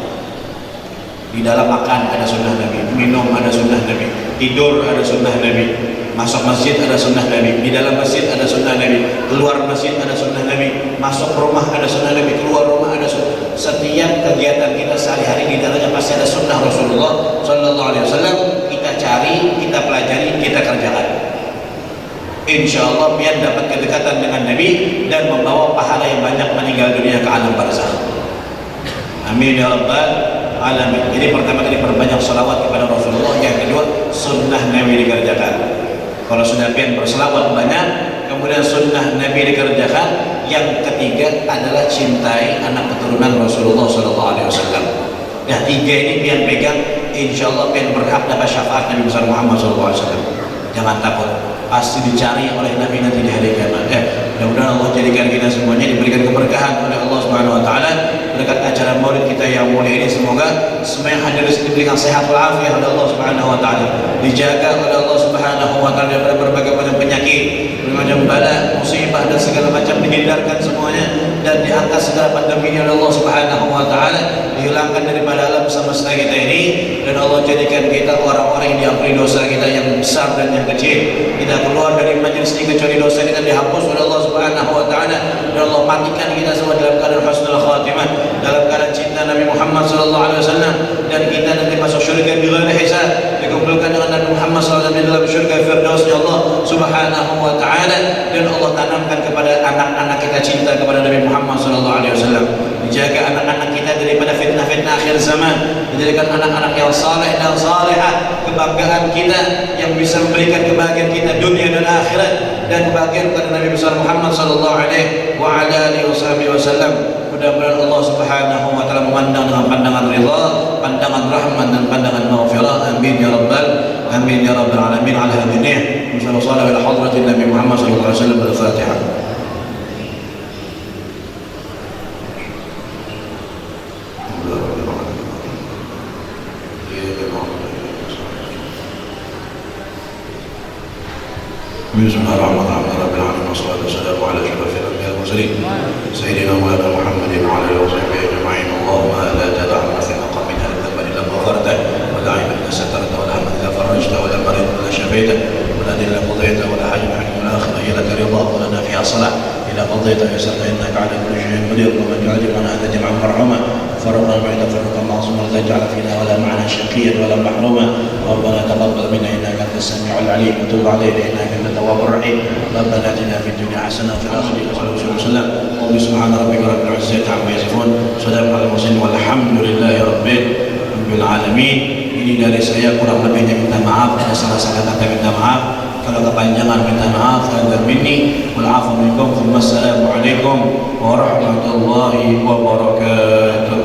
Di dalam makan ada sunnah Nabi, minum ada sunnah Nabi, tidur ada sunnah Nabi, masuk masjid ada sunnah Nabi, di dalam masjid ada sunnah Nabi, keluar masjid ada sunnah Nabi, masuk rumah ada sunnah Nabi, keluar rumah ada sunnah. Setiap kegiatan kita sehari-hari di dalamnya pasti ada sunnah Rasulullah Sallallahu Alaihi Wasallam. Kita cari, kita pelajari, kita kerjakan. Insya Allah biar dapat kedekatan dengan Nabi dan membawa pahala yang banyak meninggal dunia ke alam barzakh. Amin ya rabbal alamin. Jadi pertama kali perbanyak salawat kepada Rasulullah, yang kedua sunnah Nabi dikerjakan. Kalau sudah pian berselawat banyak, kemudian sunnah Nabi dikerjakan. Yang ketiga adalah cintai anak keturunan Rasulullah SAW. Nah 3 ini pian pegang, insya Allah pian berhak dapat syafaat Nabi besar Muhammad SAW. Jangan takut, pasti dicari oleh Nabi nanti di hari kiamat. Mudah-mudahan Allah jadikan kita semuanya diberikan keberkahan oleh Allah Subhanahu wa taala berkat acara Maulid kita yang mulia ini. Semoga semua yang hadir di sini diberikan sehat walafiat oleh Allah Subhanahu wa taala, dijaga oleh Allah Subhanahu wa taala daripada berbagai macam penyakit, berbagai macam bala, musibah dan segala macam, dihindarkan semuanya dan diangkat segala pandemi oleh Allah Subhanahu wa taala, dihilangkan daripada alam semesta kita ini, dan Allah jadikan kita orang-orang yang diampuni dosa kita yang besar dan yang kecil. Kita keluar dari majelis ini kecuali dosa kita dihapus oleh Allah Subhanahu wa taala, dan Allah matikan kita semua dalam keadaan husnul khatimah, dalam keadaan cinta Nabi Muhammad sallallahu alaihi wasallam, dan kita nanti masuk syurga bighairi hisab, dikumpulkan dengan Nabi Muhammad sallallahu alaihi wasallam dalam syurga firdausnya Allah Subhanahu wa taala, dan Allah tanamkan kepada anak-anak kita cinta kepada Nabi Muhammad sallallahu alaihi wasallam. Dijaga anak-anak kita daripada fitnah-fitnah akhir zaman, menjadikan anak-anak yang saleh dan salihah kebanggaan kita, yang bisa memberikan kebahagiaan kita dunia dan akhirat, dan kebahagiaan kepada Nabi besar Muhammad sallallahu alaihi wasallam. Mudah-mudahan Allah Subhanahu wa taala memandang dengan pandangan ridha, pandangan rahmat dan pandangan maghfirah. Amin ya rabbal alamin. Ala hadhihi sallallahu ila hadratin Nabi Muhammad sallallahu alaihi wasallam. Al-Fatihah. Bismillahirrahmanirrahim. Rabbil alamin wassalatu wassalamu ala asyrafil anbiya'i wal mursalin sayyidina Maulana Muhammadin wa ala alihi wa sahbihi ajma'in. Allahumma la tad'alna fi maqamin hadha illa ghafartahu wa la 'aiban illa satartahu wa la hamdan illa farajtahu wa la maridan illa shafaytahu wa la dina qadaytahu wa la hajatan min al-akhirah illa ridha wa lana fiha salah illa qadaytahu yasarta innaka 'ala kulli shay'in qadir. Wa man ja'alna hadha jam'an marhuma فرقنا بعد فرقا معصوما لا تجعل فينا ولا معنا شقيا ولا محروما. ربنا تقبل منا انك انت السميع العليم وتب علينا انك انت التواب الرحيم. ربنا اتنا في الدنيا حسنه وفي الاخره حسنه وقنا عذاب النار. سبحان ربك رب العزه عما يصفون سلام على المرسلين والحمد لله رب العالمين. Ini dari saya, kurang lebihnya minta maaf, ada salah-salah kata minta maaf, kalau kepanjangan minta maaf. Hadza minni wal 'afwu minkum. Wassalamualaikum warahmatullahi wabarakatuh.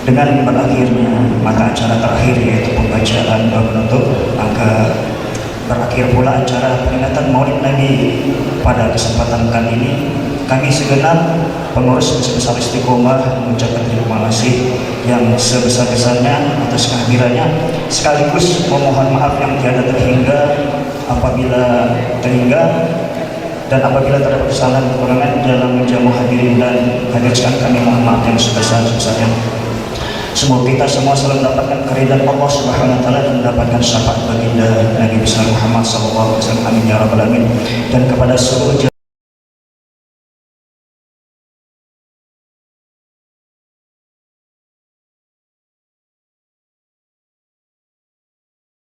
Dengan berakhirnya maka acara terakhir yaitu pembacaan doa penutup, maka berakhir pula acara peringatan Maulid Nabi pada kesempatan kali ini. Kami segenap pengurus Besar Istiqomah mengucapkan terima kasih yang sebesar-besarnya atas kehadirannya, sekaligus memohon maaf yang tiada terhingga apabila terhingga dan apabila terdapat kesalahan kekurangan dalam menjamu hadirin dan hadirkan, kami mohon maaf yang sebesar-besarnya. Semoga kita semua selalu mendapatkan keridhaan Allah Subhanahu wa taala dan mendapatkan syafaat baginda Nabi besar Muhammad sallallahu alaihi wasallam. Amin ya rabbal alamin. Dan kepada seluruh